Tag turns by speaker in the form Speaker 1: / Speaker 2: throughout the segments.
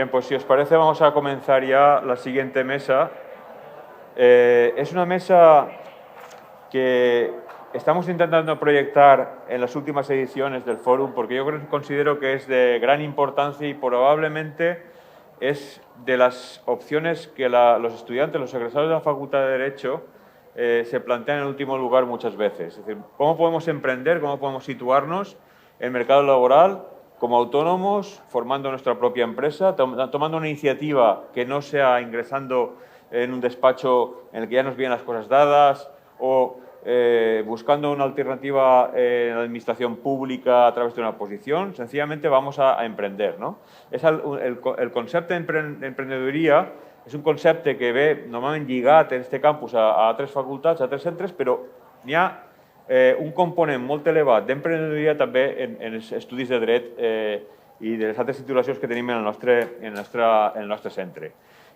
Speaker 1: Bien, pues si os parece vamos a comenzar ya la siguiente mesa. Es una mesa que estamos intentando proyectar en las últimas ediciones del Fórum porque yo considero que es de gran importancia y probablemente es de las opciones que los estudiantes, los egresados de la Facultad de Derecho se plantean en último lugar muchas veces. Es decir, ¿cómo podemos emprender, cómo podemos situarnos en el mercado laboral como autónomos, formando nuestra propia empresa, tomando una iniciativa que no sea ingresando en un despacho en el que ya nos vienen las cosas dadas o buscando una alternativa en la administración pública a través de una oposición? Sencillamente vamos a emprender, no? El concepte d'emprenedoria és un concepte que ve normalment lligat en aquest campus a tres facultats, a tres centres, però n'hi ha un component molt elevat d'emprenedoria també en els estudis de dret i de les altres titulacions que tenim en el nostre centre.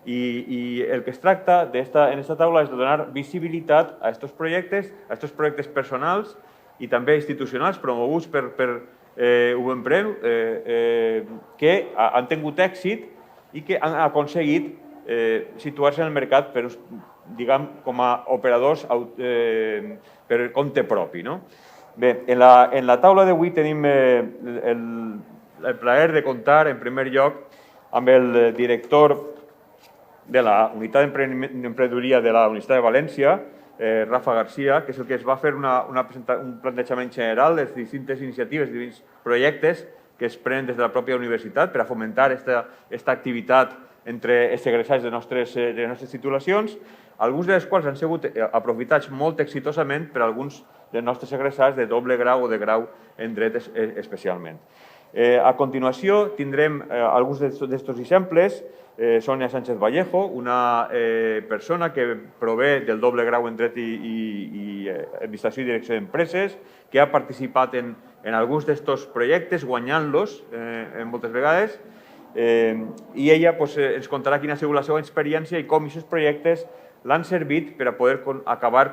Speaker 1: I el que es tracta en aquesta taula és de donar visibilitat a aquests projectes personals i també institucionals promoguts per UEMPREN que han tingut èxit i que han aconseguit situar-se en el mercat per, diguem, com a operadors per compte propi. Bé, en la taula d'avui tenim el plaer de comptar, en primer lloc, amb el director de la Unitat d'Emprenedoria de la Universitat de València, Rafa García, que és el que es va fer un plantejament general de les distintes iniciatives, de diferents projectes que es prenen des de la pròpia universitat per a fomentar aquesta activitat entre els egressats de les nostres titulacions, alguns dels quals han sigut aprofitats molt exitosament per alguns dels nostres egressats de doble grau o de grau en dret especialment. A continuació tindrem alguns d'aquests exemples. Sonia Sánchez Vallejo, una persona que prové del doble grau en dret i administració i direcció d'empreses, que ha participat en alguns d'aquests projectes, guanyant-los moltes vegades, i ella ens contarà quina ha sigut la seva experiència i com aquests projectes l'han servit per a poder acabar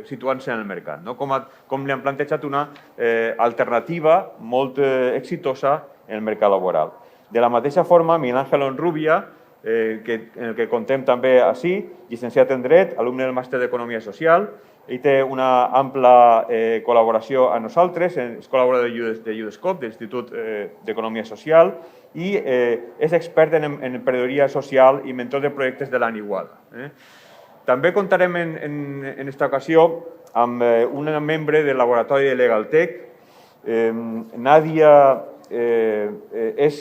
Speaker 1: situant-se en el mercat, com li han plantejat una alternativa molt exitosa en el mercat laboral. De la mateixa forma, Miguel Ángel Onrubia, en el que contem també així, llicenciat en Dret, alumne del Màster d'Economia Social, ell té una ampla col·laboració amb nosaltres, és col·laborador de Udescop, de l'Institut d'Economia Social, i és expert en emprenedoria social i mentor de projectes de l'Anna Iguala. També comptarem en aquesta ocasió amb una membre del laboratori de LegalTech. Nàdia és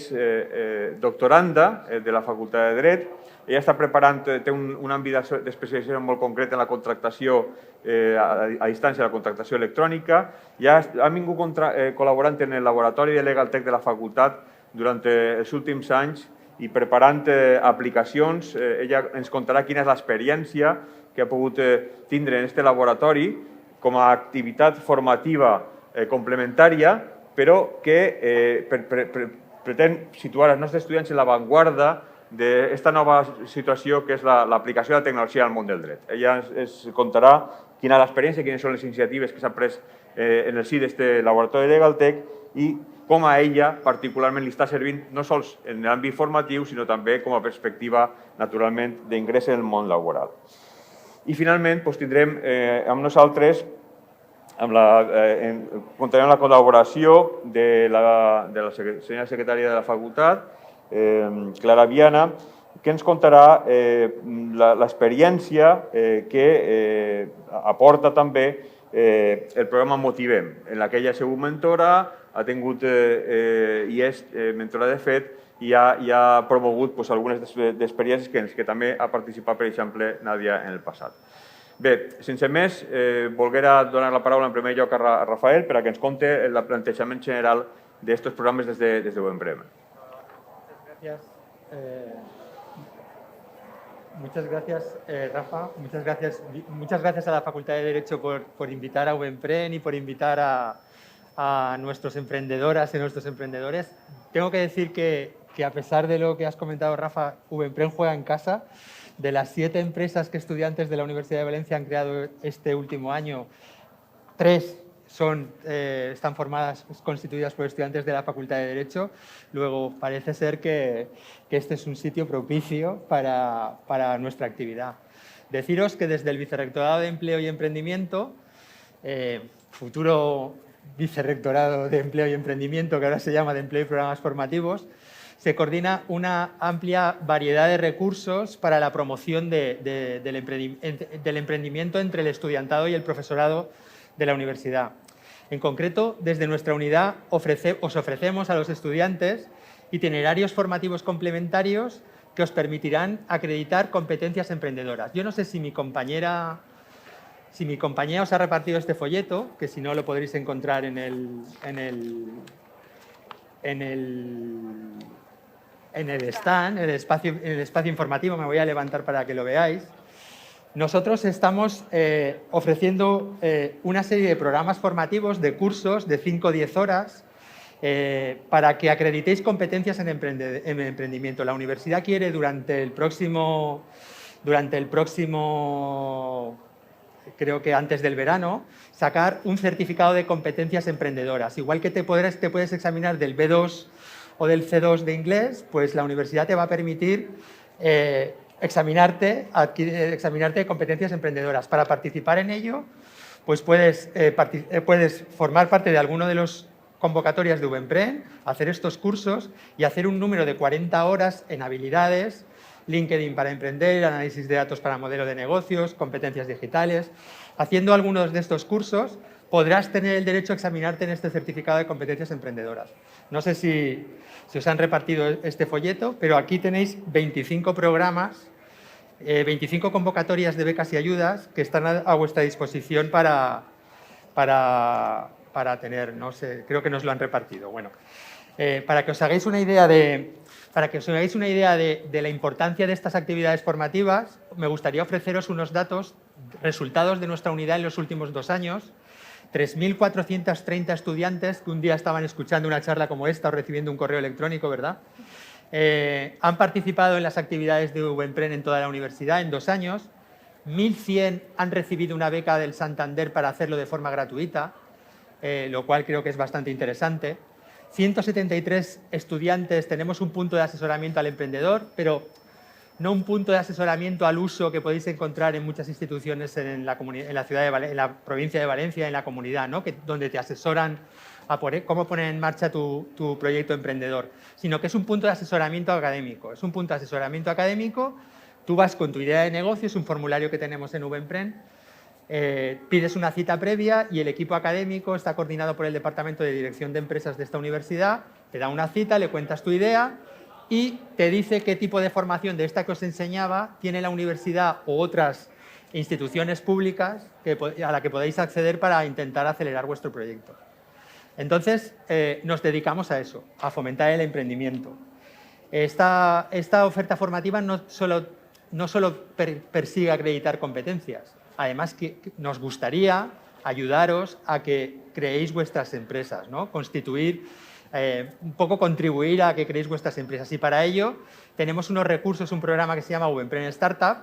Speaker 1: doctoranda de la Facultat de Dret. Ella està preparant, té un àmbit d'especialització molt concret en la contractació a distància, la contractació electrònica. Ja ha vingut col·laborant en el laboratori de LegalTech de la facultat durant els últims anys i preparant aplicacions. Ella ens contarà quina és l'experiència que ha pogut tindre en aquest laboratori com a activitat formativa complementària, però que pretén situar els nostres estudiants en l'avantguarda d'aquesta nova situació que és l'aplicació de la tecnologia al món del dret. Ella ens contarà quina és l'experiència, quines són les iniciatives que s'han pres en el si d'aquest laboratori de LegalTech i com a ella particularment li està servint no sols en l'àmbit formatiu, sinó també com a perspectiva, naturalment, d'ingrés en el món laboral. I finalment tindrem amb nosaltres, comptarem amb la col·laboració de la senyora secretària de la facultat, Clara Viana, que ens contarà l'experiència que aporta també el programa Motivem, en la que ella ha sigut mentora, ha tingut i és mentora de fet i ha promogut algunes d'experiències en les que també ha participat, per exemple, Nàdia en el passat. Bé, sense més, volguera donar la paraula en primer lloc a Rafael per a que ens conti el plantejament general d'aquests programes des de UEMPREN.
Speaker 2: Muchas gracias, Rafa. Muchas gracias a la Facultad de Derecho por invitar a UEMPREN y por invitar a nuestros emprendedoras y nuestros emprendedores. Tengo que decir que a pesar de lo que has comentado, Rafa, UEMPREN juega en casa. De las 7 empresas que estudiantes de la Universidad de Valencia han creado este último año, 3 están constituidas por estudiantes de la Facultad de Derecho. Luego, parece ser que este es un sitio propicio para nuestra actividad. Deciros que desde el Vicerrectorado de Empleo y Emprendimiento, futuro Vicerrectorado de Empleo y Emprendimiento, que ahora se llama de Empleo y Programas Formativos, se coordina una amplia variedad de recursos para la promoción del emprendimiento entre el estudiantado y el profesorado de la universidad. En concreto, desde nuestra unidad os ofrecemos a los estudiantes itinerarios formativos complementarios que os permitirán acreditar competencias emprendedoras. Yo no sé si mi compañera os ha repartido este folleto, que si no lo podréis encontrar en el stand, en el espacio informativo. Me voy a levantar para que lo veáis. Nosotros estamos ofreciendo una serie de programas formativos, de cursos de 5 o 10 horas, para que acreditéis competencias en emprendimiento. La universidad quiere durante el próximo, creo que antes del verano, sacar un certificado de competencias emprendedoras. Igual que te puedes examinar del B2 o del C2 de inglés, pues la universidad te va a permitir examinarte de competencias emprendedoras. Para participar en ello, pues puedes formar parte de alguno de los convocatorias de Ubenpren, hacer estos cursos y hacer un número de 40 horas en habilidades, LinkedIn para emprender, análisis de datos para modelo de negocios, competencias digitales. Haciendo algunos de estos cursos podrás tener el derecho a examinarte en este certificado de competencias emprendedoras. No sé si os han repartido este folleto, pero aquí tenéis 25 programas, 25 convocatorias de becas y ayudas que están a vuestra disposición para tener, no sé, creo que nos lo han repartido. Bueno, para que os hagáis una idea de la importancia de estas actividades formativas, me gustaría ofreceros unos datos, resultados de nuestra unidad en los últimos 2 años. 3.430 estudiantes que un día estaban escuchando una charla como esta o recibiendo un correo electrónico, ¿verdad? Han participado en las actividades de Ubenpren en toda la universidad en 2 años. 1.100 han recibido una beca del Santander para hacerlo de forma gratuita, lo cual creo que es bastante interesante. 173 estudiantes tenemos un punto de asesoramiento al emprendedor, pero no un punto de asesoramiento al uso que podéis encontrar en muchas instituciones en la provincia de Valencia, en la comunidad, ¿no? Donde te asesoran a cómo poner en marcha tu proyecto emprendedor, sino que es un punto de asesoramiento académico. Es un punto de asesoramiento académico, tú vas con tu idea de negocio, es un formulario que tenemos en Ubenpren, pides una cita previa y el equipo académico está coordinado por el Departamento de Dirección de Empresas de esta universidad, te da una cita, le cuentas tu idea y te dice qué tipo de formación de esta que os enseñaba tiene la universidad o otras instituciones públicas a la que podéis acceder para intentar acelerar vuestro proyecto. Entonces, nos dedicamos a eso, a fomentar el emprendimiento. Esta oferta formativa no solo persigue acreditar competencias, además que nos gustaría ayudaros a que creéis vuestras empresas, ¿no? Un poco contribuir a que creéis vuestras empresas. Y para ello tenemos unos recursos, un programa que se llama Ubenpren Startup,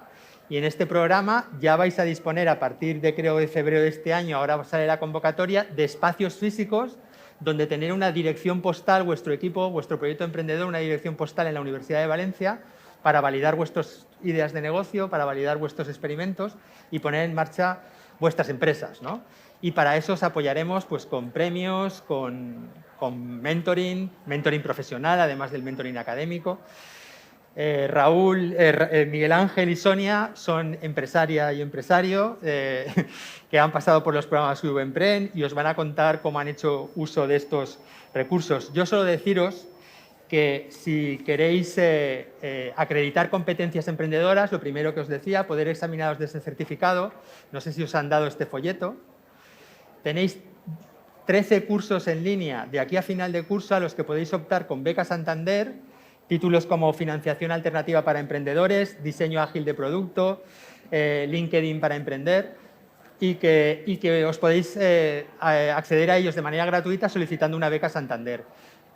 Speaker 2: y en este programa ya vais a disponer a partir de, creo, de febrero de este año, ahora sale la convocatoria, de espacios físicos donde tener una dirección postal, vuestro equipo, vuestro proyecto emprendedor, una dirección postal en la Universidad de Valencia para validar vuestras ideas de negocio, para validar vuestros experimentos y poner en marcha vuestras empresas, ¿no? Y para eso os apoyaremos pues, con premios, con mentoring profesional, además del mentoring académico. Raúl, Miguel Ángel y Sonia son empresaria y empresario que han pasado por los programas Ubenpren y os van a contar cómo han hecho uso de estos recursos. Yo solo deciros que si queréis acreditar competencias emprendedoras, lo primero que os decía, poder examinaros de ese certificado. No sé si os han dado este folleto. Tenéis 13 cursos en línea de aquí a final de curso a los que podéis optar con beca Santander, títulos como financiación alternativa para emprendedores, diseño ágil de producto, LinkedIn para emprender y que os podéis acceder a ellos de manera gratuita solicitando una beca Santander.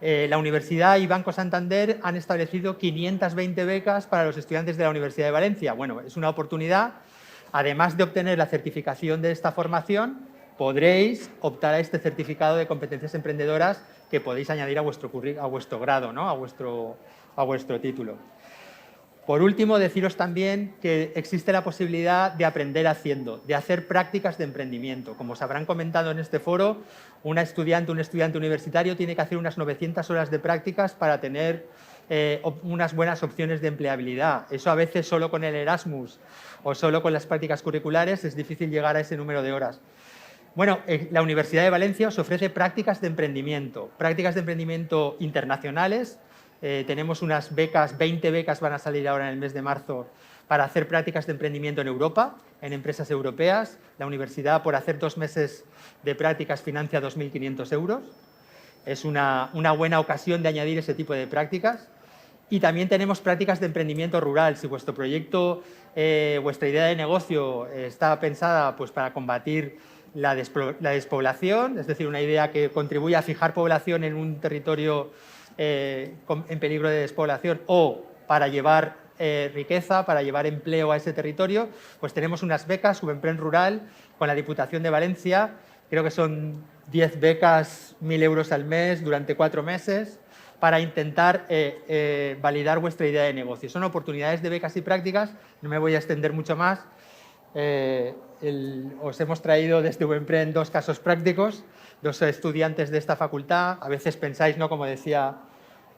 Speaker 2: La Universidad y Banco Santander han establecido 520 becas para los estudiantes de la Universidad de Valencia. Bueno, es una oportunidad, además de obtener la certificación de esta formación, podréis optar a este certificado de competencias emprendedoras que podéis añadir a vuestro grado, ¿no? a vuestro título. Por último, deciros también que existe la posibilidad de aprender haciendo, de hacer prácticas de emprendimiento. Como os habrán comentado en este foro, un estudiante universitario tiene que hacer unas 900 horas de prácticas para tener unas buenas opciones de empleabilidad. Eso a veces solo con el Erasmus o solo con las prácticas curriculares es difícil llegar a ese número de horas. Bueno, la Universidad de Valencia os ofrece prácticas de emprendimiento internacionales. Tenemos unas becas, 20 becas van a salir ahora en el mes de marzo para hacer prácticas de emprendimiento en Europa, en empresas europeas. La universidad, por hacer 2 meses de prácticas, financia 2.500 euros. Es una buena ocasión de añadir ese tipo de prácticas. Y también tenemos prácticas de emprendimiento rural. Si vuestro proyecto, vuestra idea de negocio está pensada pues, para combatir la despoblación, es decir, una idea que contribuye a fijar población en un territorio en peligro de despoblación o para llevar riqueza, para llevar empleo a ese territorio, pues tenemos unas becas, Subempren Rural, con la Diputación de Valencia, creo que son 10 becas, 1.000 euros al mes durante 4 meses, para intentar validar vuestra idea de negocio. Son oportunidades de becas y prácticas, no me voy a extender mucho más. Os hemos traído desde Subempren 2 casos prácticos, 2 estudiantes de esta facultad. A veces pensáis, ¿no? Como decía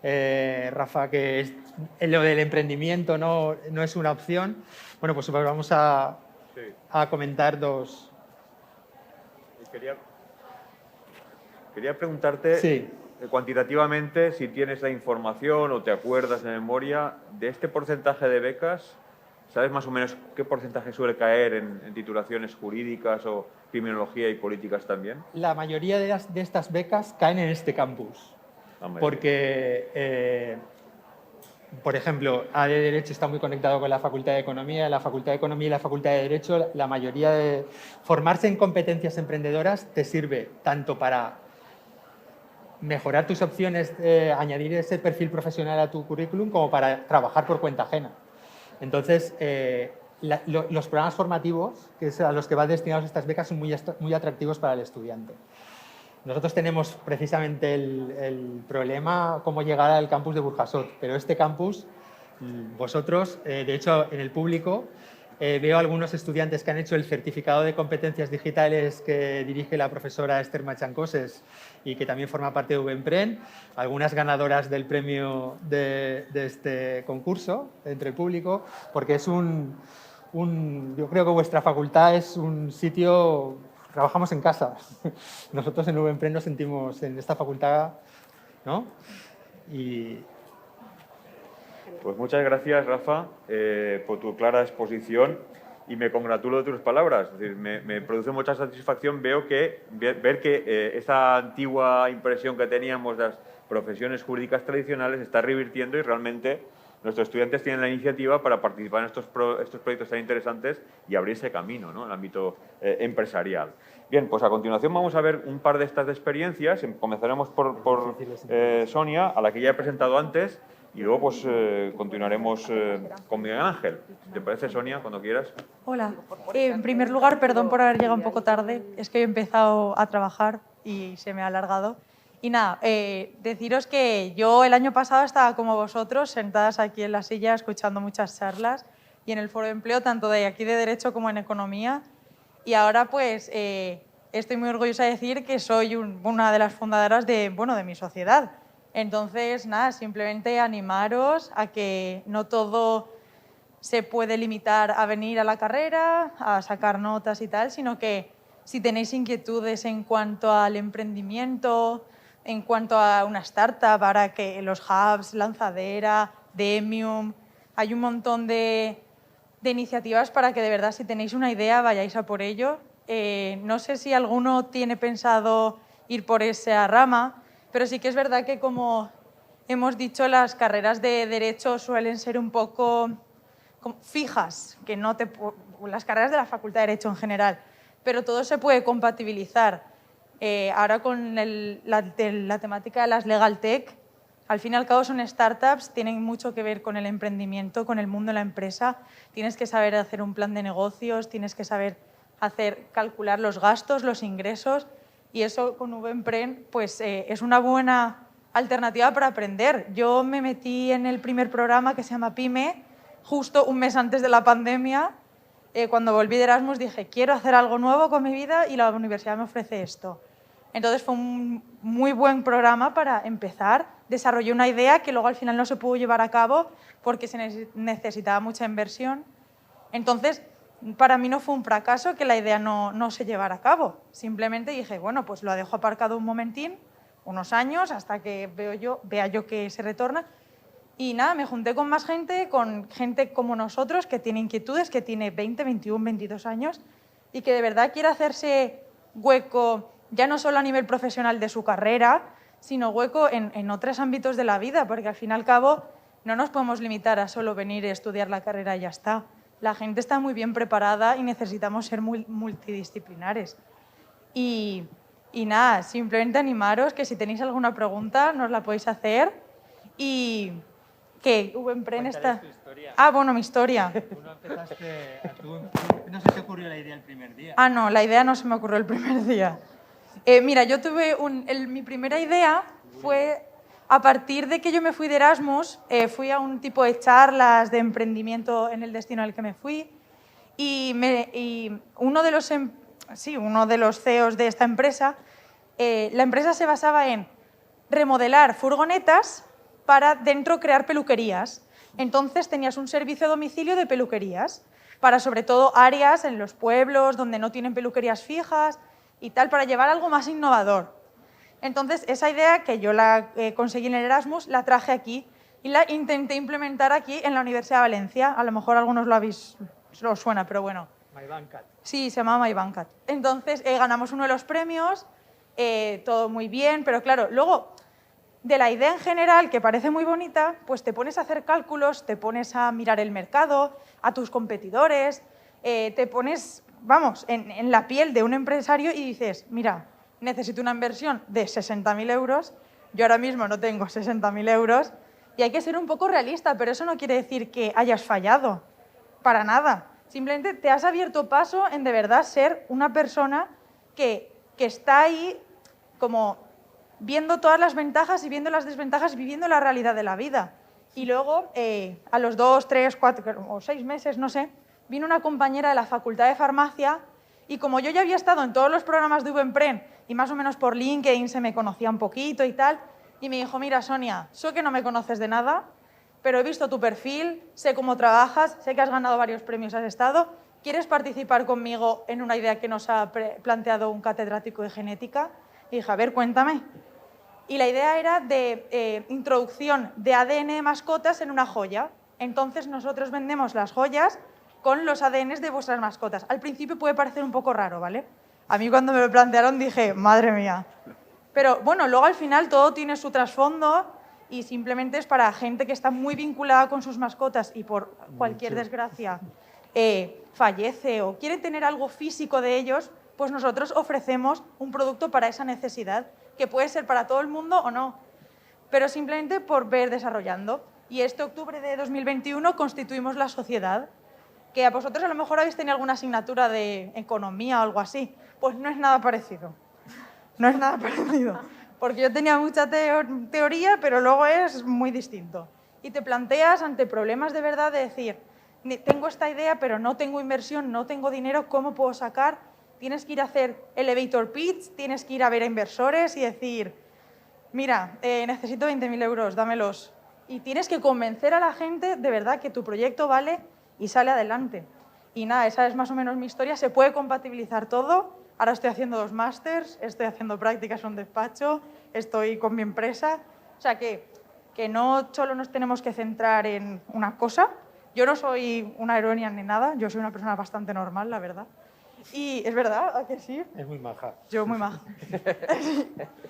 Speaker 2: Rafa, que lo del emprendimiento no es una opción. Bueno, pues vamos a comentar 2.
Speaker 1: Quería preguntarte
Speaker 2: Sí.
Speaker 1: Cuantitativamente si tienes la información o te acuerdas de memoria de este porcentaje de becas. ¿Sabes más o menos qué porcentaje suele caer en titulaciones jurídicas o criminología y políticas también?
Speaker 2: La mayoría de estas becas caen en este campus. Porque, por ejemplo, AD de Derecho está muy conectado con la Facultad de Economía. La Facultad de Economía y la Facultad de Derecho, la mayoría de formarse en competencias emprendedoras te sirve tanto para mejorar tus opciones, añadir ese perfil profesional a tu currículum, como para trabajar por cuenta ajena. Entonces, los programas formativos a los que van destinados estas becas son muy atractivos para el estudiante. Nosotros tenemos precisamente el problema cómo llegar al campus de Burjasot, pero este campus, vosotros, de hecho, en el público, veo algunos estudiantes que han hecho el certificado de competencias digitales que dirige la profesora Esther Machancoses y que también forma parte de Subempren, algunas ganadoras del premio de este concurso entre el público, porque es yo creo que vuestra facultad es un sitio, trabajamos en casa. Nosotros en Subempren nos sentimos en esta facultad, ¿no?
Speaker 1: Pues muchas gracias, Rafa, por tu clara exposición y me congratulo de tus palabras. Es decir, me produce mucha satisfacción ver que esa antigua impresión que teníamos de las profesiones jurídicas tradicionales se está revirtiendo y realmente nuestros estudiantes tienen la iniciativa para participar en estos proyectos tan interesantes y abrirse camino, ¿no?, en el ámbito empresarial. Bien, pues a continuación vamos a ver un par de estas experiencias. Comenzaremos por Sonia, a la que ya he presentado antes, y luego pues continuaremos con Miguel Ángel. ¿Te parece, Sonia, cuando quieras?
Speaker 3: Hola. En primer lugar, perdón por haber llegado un poco tarde. Es que he empezado a trabajar y se me ha alargado. Y nada, deciros que yo el año pasado estaba como vosotros, sentadas aquí en la silla, escuchando muchas charlas y en el foro de empleo, tanto de aquí de Derecho como en Economía. Y ahora pues estoy muy orgullosa de decir que soy una de las fundadoras de mi sociedad. Entonces, nada, simplemente animaros a que no todo se puede limitar a venir a la carrera, a sacar notas y tal, sino que si tenéis inquietudes en cuanto al emprendimiento, en cuanto a una startup, ahora que los hubs, Lanzadera, Demium, hay un montón de iniciativas para que de verdad, si tenéis una idea, vayáis a por ello. No sé si alguno tiene pensado ir por esa rama, pero sí que es verdad que, como hemos dicho, las carreras de Derecho suelen ser un poco fijas, que las carreras de la Facultad de Derecho en general, pero todo se puede compatibilizar. Ahora con la temática de las Legal Tech, al fin y al cabo son startups, tienen mucho que ver con el emprendimiento, con el mundo de la empresa. Tienes que saber hacer un plan de negocios, tienes que saber calcular los gastos, los ingresos, y eso con VEmpren pues, es una buena alternativa para aprender. Yo me metí en el primer programa que se llama PYME, justo un mes antes de la pandemia. Cuando volví de Erasmus dije, quiero hacer algo nuevo con mi vida y la universidad me ofrece esto. Entonces fue un muy buen programa para empezar. Desarrollé una idea que luego al final no se pudo llevar a cabo porque se necesitaba mucha inversión. Entonces, para mí no fue un fracaso que la idea no se llevara a cabo. Simplemente dije, bueno, pues lo dejo aparcado un momentín, unos años, hasta que vea yo que se retorna. Y nada, me junté con más gente, con gente como nosotros, que tiene inquietudes, que tiene 20, 21, 22 años y que de verdad quiere hacerse hueco, ya no solo a nivel profesional de su carrera, sino hueco en otros ámbitos de la vida, porque al fin y al cabo no nos podemos limitar a solo venir y estudiar la carrera y ya está. La gente está muy bien preparada y necesitamos ser multidisciplinares. Y nada, simplemente animaros que si tenéis alguna pregunta nos la podéis hacer. Y que VEmpren está... Ah, bueno, mi historia.
Speaker 2: No se te ocurrió la idea el primer día.
Speaker 3: Ah, no, la idea no se me ocurrió el primer día. Mira, yo tuve mi primera idea fue a partir de que yo me fui de Erasmus, fui a un tipo de charlas de emprendimiento en el destino al que me fui y uno de los CEOs de esta empresa, la empresa se basaba en remodelar furgonetas para dentro crear peluquerías. Entonces tenías un servicio a domicilio de peluquerías para sobre todo áreas en los pueblos donde no tienen peluquerías fijas y tal, para llevar algo más innovador. Entonces esa idea que yo la conseguí en el Erasmus la traje aquí y la intenté implementar aquí en la Universidad de Valencia. A lo mejor algunos os suena, pero bueno.
Speaker 2: MyBankat.
Speaker 3: Sí, se llama MyBankat. Entonces ganamos uno de los premios, todo muy bien, pero claro, luego de la idea en general, que parece muy bonita, pues te pones a hacer cálculos, te pones a mirar el mercado, a tus competidores, te pones, vamos, en la piel de un empresario y dices, mira, necesito una inversión de 60.000 euros, yo ahora mismo no tengo 60.000 euros y hay que ser un poco realista, pero eso no quiere decir que hayas fallado, para nada. Simplemente te has abierto paso en de verdad ser una persona que está ahí como viendo todas las ventajas y viendo las desventajas, viviendo la realidad de la vida. Y luego, a los 2, 3, 4 o 6 meses, no sé, vino una compañera de la Facultad de Farmacia y como yo ya había estado en todos los programas de VEmpren y más o menos por LinkedIn se me conocía un poquito y tal, y me dijo, mira, Sonia, sé que no me conoces de nada, pero he visto tu perfil, sé cómo trabajas, sé que has ganado varios premios, has estado, ¿quieres participar conmigo en una idea que nos ha planteado un catedrático de genética? Y dije, a ver, cuéntame. Y la idea era de introducción de ADN de mascotas en una joya. Entonces nosotros vendemos las joyas con los ADNs de vuestras mascotas. Al principio puede parecer un poco raro, ¿vale? A mí cuando me lo plantearon dije, madre mía. Pero bueno, luego al final todo tiene su trasfondo y simplemente es para gente que está muy vinculada con sus mascotas y por cualquier desgracia fallece o quiere tener algo físico de ellos, pues nosotros ofrecemos un producto para esa necesidad, que puede ser para todo el mundo o no, pero simplemente por ver desarrollando. Y este octubre de 2021 constituimos la sociedad, que a vosotros a lo mejor habéis tenido alguna asignatura de economía o algo así, pues no es nada parecido. No es nada parecido, porque yo tenía mucha teoría, pero luego es muy distinto. Y te planteas ante problemas de verdad de decir, tengo esta idea, pero no tengo inversión, no tengo dinero, ¿cómo puedo sacar? Tienes que ir a hacer elevator pitch, tienes que ir a ver a inversores y decir, mira, necesito 20.000 euros, dámelos. Y tienes que convencer a la gente de verdad que tu proyecto vale y sale adelante. Y nada, esa es más o menos mi historia. Se puede compatibilizar todo. Ahora estoy haciendo 2 másters, estoy haciendo prácticas en un despacho, estoy con mi empresa. O sea que no solo nos tenemos que centrar en una cosa. Yo no soy una heroína ni nada, yo soy una persona bastante normal, la verdad. Y es verdad, ¿a que sí?
Speaker 2: Es muy maja.
Speaker 3: Yo muy maja.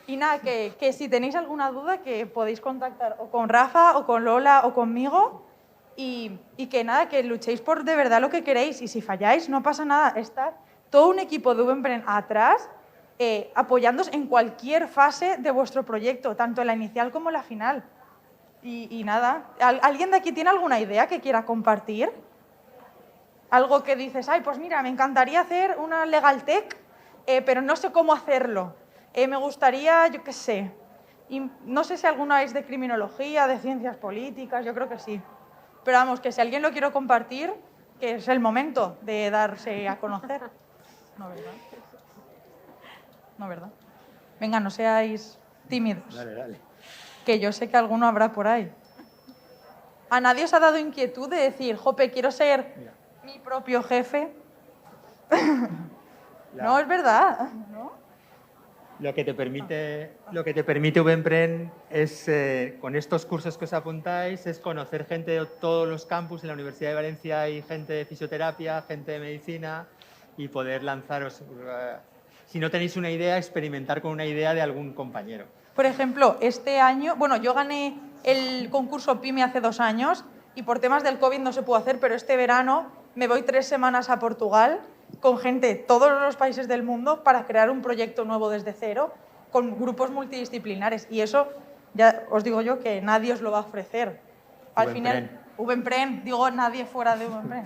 Speaker 3: Y nada, que si tenéis alguna duda que podéis contactar o con Rafa o con Lola o conmigo y que nada, que luchéis por de verdad lo que queréis y si falláis no pasa nada, está todo un equipo de VEmpren atrás apoyándoos en cualquier fase de vuestro proyecto, tanto en la inicial como en la final. Y nada, ¿alguien de aquí tiene alguna idea que quiera compartir? algo que dices, ay, pues mira, me encantaría hacer una legal tech, pero no sé cómo hacerlo. Me gustaría, yo qué sé, y no sé si alguna es de criminología, de ciencias políticas, yo creo que sí. Pero vamos, que si alguien lo quiere compartir, que es el momento de darse a conocer. No, ¿verdad? No, ¿verdad? Venga, no seáis tímidos.
Speaker 2: Dale, dale.
Speaker 3: Que yo sé que alguno habrá por ahí. ¿A nadie os ha dado inquietud de decir, jope, quiero ser mi propio jefe? No, es verdad. ¿No?
Speaker 2: Lo que te permite VEmpren es, con estos cursos que os apuntáis, es conocer gente de todos los campus. En la Universidad de Valencia hay gente de fisioterapia, gente de medicina, y poder lanzaros, si no tenéis una idea, experimentar con una idea de algún compañero.
Speaker 3: Por ejemplo, este año, bueno, yo gané el concurso PYME hace 2 años y por temas del COVID no se pudo hacer, pero este verano me voy 3 semanas a Portugal con gente de todos los países del mundo para crear un proyecto nuevo desde cero con grupos multidisciplinares. Y eso, ya os digo yo, que nadie os lo va a ofrecer. Al final, VEmpren, digo nadie fuera de VEmpren.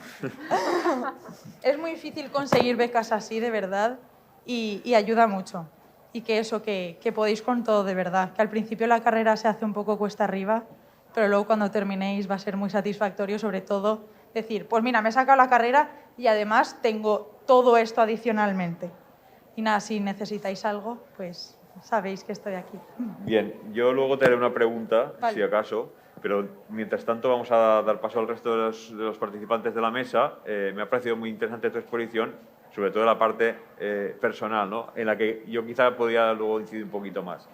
Speaker 3: Es muy difícil conseguir becas así, de verdad, y ayuda mucho. Y que eso, que podéis con todo, de verdad. Que al principio la carrera se hace un poco cuesta arriba, pero luego cuando terminéis va a ser muy satisfactorio, sobre todo decir, pues mira, me he sacado la carrera y además tengo todo esto adicionalmente. Y nada, si necesitáis algo, pues sabéis que estoy aquí.
Speaker 1: Bien, yo luego te haré una pregunta,
Speaker 3: Vale.
Speaker 1: si acaso, pero mientras tanto vamos a dar paso al resto de los participantes de la mesa. Me ha parecido muy interesante tu exposición, sobre todo la parte personal, ¿no? En la que yo quizá podía luego incidir un poquito más.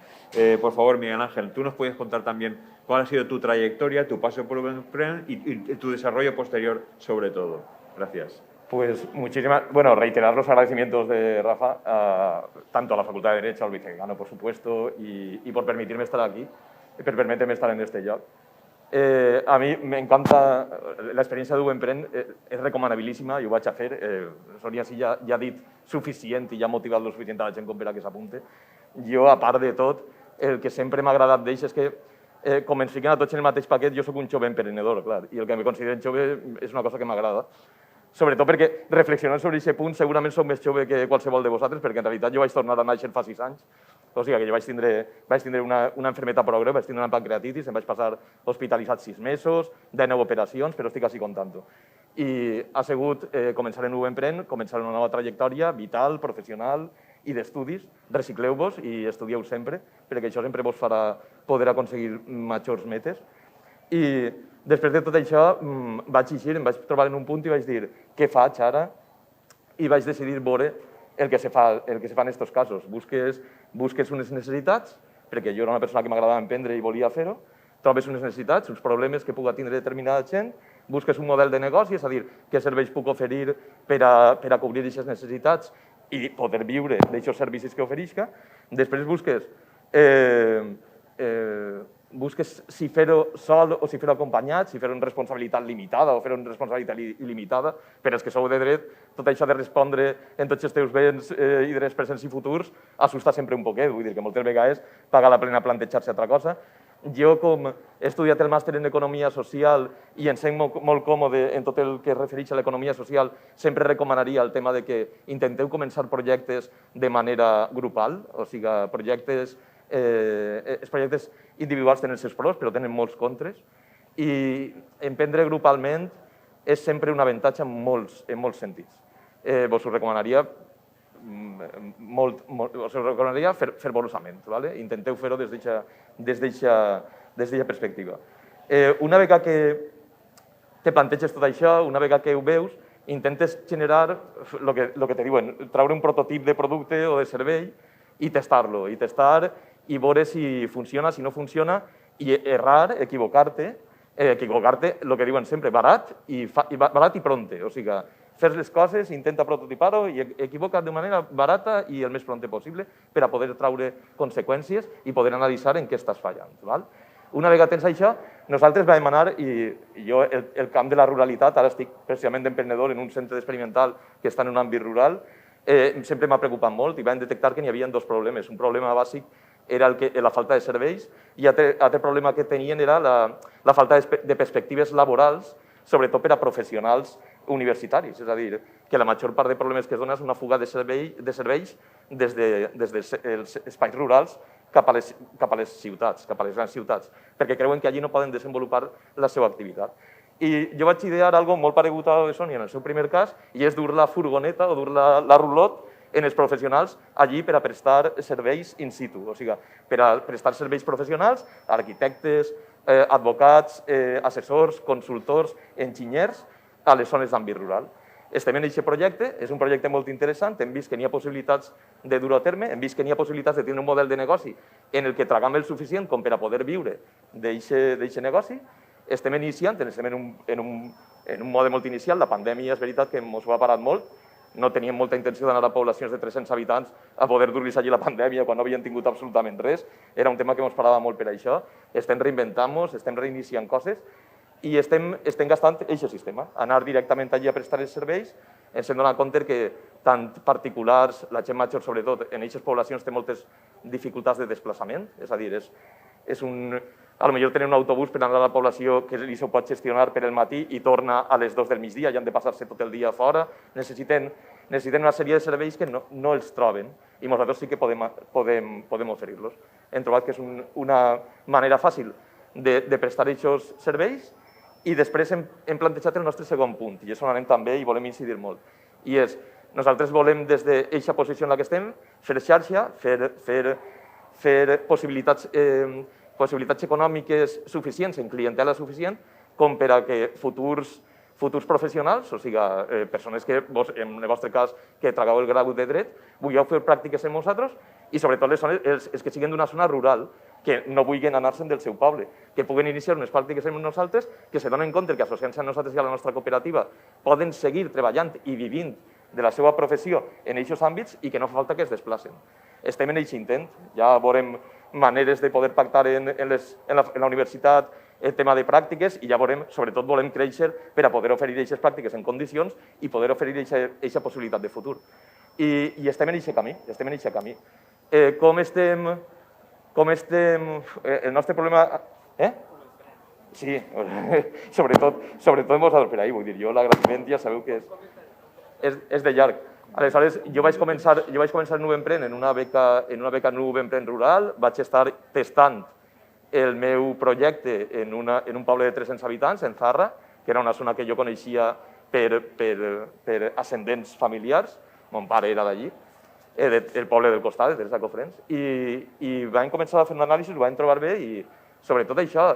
Speaker 1: Por favor, Miguel Ángel, ¿tú nos puedes contar también cuál ha sido tu trayectoria, tu paso por VEmpren y tu desarrollo posterior sobre todo? Gracias.
Speaker 4: Pues reiterar los agradecimientos de Rafa, tanto a la Facultad de Derecho, al vicedecano, por supuesto, y por permitirme estar aquí, per permetre-me estar en este lloc. A mi m'encanta, l'experiència de VEmpren és recomanabilíssima i ho vaig a fer. Sònia sí ja ha dit suficient i ja ha motivat lo suficient a la gent com per a que s'apunte. Jo, a part de tot, el que sempre m'ha agradat d'ells és que, com ens fiquen a tots en el mateix paquet, jo sóc un jove emprenedor, clar, i el que me consideren jove és una cosa que m'agrada. Sobretot perquè, reflexionant sobre aquest punt, segurament soc més jove que qualsevol de vosaltres, perquè en realitat jo vaig tornar a néixer fa 6 anys, o sigui que jo vaig tindre una malaltia progre, vaig tindre una pancreatitis, em vaig passar hospitalitzat 6 mesos, 19 operacions, però estic així contant-ho. I ha sigut començar en VEmpren, començar una nova trajectòria vital, professional i d'estudis. Recicleu-vos i estudieu sempre, perquè això sempre vos farà poder aconseguir majors metes. I després de tot això vaig eixir, em vaig trobar en un punt i vaig dir què faig ara? I vaig decidir veure el que se fa en aquests casos. Busques unes necessitats, perquè jo era una persona que m'agradava emprendre i volia fer-ho, trobes unes necessitats, uns problemes que puga tindre determinada gent, busques un model de negoci, és a dir, què serveis puc oferir per a cobrir aquestes necessitats i poder viure d'aquests servicis que oferisca. Després busques si fer-ho sol o si fer-ho acompanyat, si fer-ho en responsabilitat limitada o fer-ho en responsabilitat il·limitada. Per als que sou de dret, tot això de respondre en tots els teus béns i drets presents i futurs assusta sempre un poquet. Vull dir que moltes vegades paga la pena plantejar-se altra cosa. Jo, com he estudiat el màster en Economia Social i em sent molt còmode en tot el que es refereix a l'economia social, sempre recomanaria el tema de que intenteu començar projectes de manera grupal, o sigui, els projectes individuals tenen els seus pros, però tenen molts contres, i emprendre grupalment és sempre un avantatge en molts sentits. Vos ho recomanaria fervorosament. Intenteu fer-ho des d'aquesta perspectiva. Una vegada que te planteges tot això, una vegada que ho veus, intentes generar el que te diuen, treure un prototip de producte o de servei i testar-lo, i veure si funciona, si no funciona, i errar, equivocar-te, el que diuen sempre, barat i pronte. O sigui, fer les coses, intenta prototipar-ho i equivoca't de manera barata i el més pronte possible per a poder treure conseqüències i poder analitzar en què estàs fallant. Una vegada tens això, nosaltres vam anar, i jo el camp de la ruralitat, ara estic precisament d'emprenedor en un centre experimental que està en un àmbit rural, sempre m'ha preocupat molt i vam detectar que n'hi havia 2 problemes. Un problema bàsic era la falta de serveis i l'altre problema que tenien era la falta de perspectives laborals, sobretot per a professionals universitaris. És a dir, que la major part de problemes que es dona és una fuga de serveis des dels espais rurals cap a les ciutats, cap a les grans ciutats, perquè creuen que allí no poden desenvolupar la seva activitat. I jo vaig idear algo molt paregut a de Sony en el seu primer cas, i és dur la furgoneta o dur la rulot en els professionals allí per a prestar serveis in situ, o sigui, per a prestar serveis professionals a arquitectes, advocats, assessors, consultors, enginyers a les zones d'àmbit rural. Estem en aquest projecte, és un projecte molt interessant, hem vist que n'hi ha possibilitats de dur a terme, hem vist que n'hi ha possibilitats de tenir un model de negoci en el que tragam el suficient com per a poder viure d'aquest negoci. Estem iniciant, estem en un mode molt inicial, la pandèmia és veritat que ens ho ha parat molt, no teníem molta intenció d'anar a poblacions de 300 habitants a poder dur-los allí la pandèmia quan no havien tingut absolutament res, era un tema que ens parava molt per això, estem reinventant-nos, estem reiniciant coses i estem gastant aquest sistema, anar directament allí a prestar els serveis, ens hem donat compte que tant particulars, la gent major sobretot, en aquestes poblacions té moltes dificultats de desplaçament, és a dir, potser tenen un autobús per anar a la població que li se pot gestionar per el matí i torna a les 2 del migdia i han de passar-se tot el dia fora. Necessiten una sèrie de serveis que no els troben i nosaltres sí que podem oferir-los. Hem trobat que és una manera fàcil de prestar aquests serveis i després hem plantejat el nostre segon punt, i és on anem també i volem incidir molt. I és, nosaltres volem des d'aquesta posició en la que estem fer xarxa, fer possibilitats econòmiques suficients, en clientela suficient, com per a que futurs professionals, o sigui, persones que, en el vostre cas, que tragueu el grau de dret, vulgueu fer pràctiques amb nosaltres i sobretot els que siguin d'una zona rural, que no vulguin anar-se'n del seu poble, que puguen iniciar unes pràctiques amb nosaltres, que se donen compte que associant-se a nosaltres i a la nostra cooperativa poden seguir treballant i vivint de la seva professió en aquests àmbits i que no fa falta que es desplacen. Estem en aquest intent, ja veurem maneres de poder pactar en la universitat el tema de pràctiques i ja veurem, sobretot volem créixer per a poder oferir aquestes pràctiques en condicions i poder oferir aquesta possibilitat de futur. I estem en aquest camí, Com estem... El nostre problema... Sí, sobretot amb vosaltres per ahir, vull dir, jo l'agraïment ja sabeu que és de llarg. Aleshores, jo vaig començar en Nubempren en una beca Nubempren rural, vaig estar testant el meu projecte en un poble de 300 habitants, en Zarra, que era una zona que jo coneixia per ascendents familiars, mon pare era d'allí, el poble del costat, de Teresa Cofrents, i vam començar a fer un anàlisi, ho vam trobar bé i sobretot això,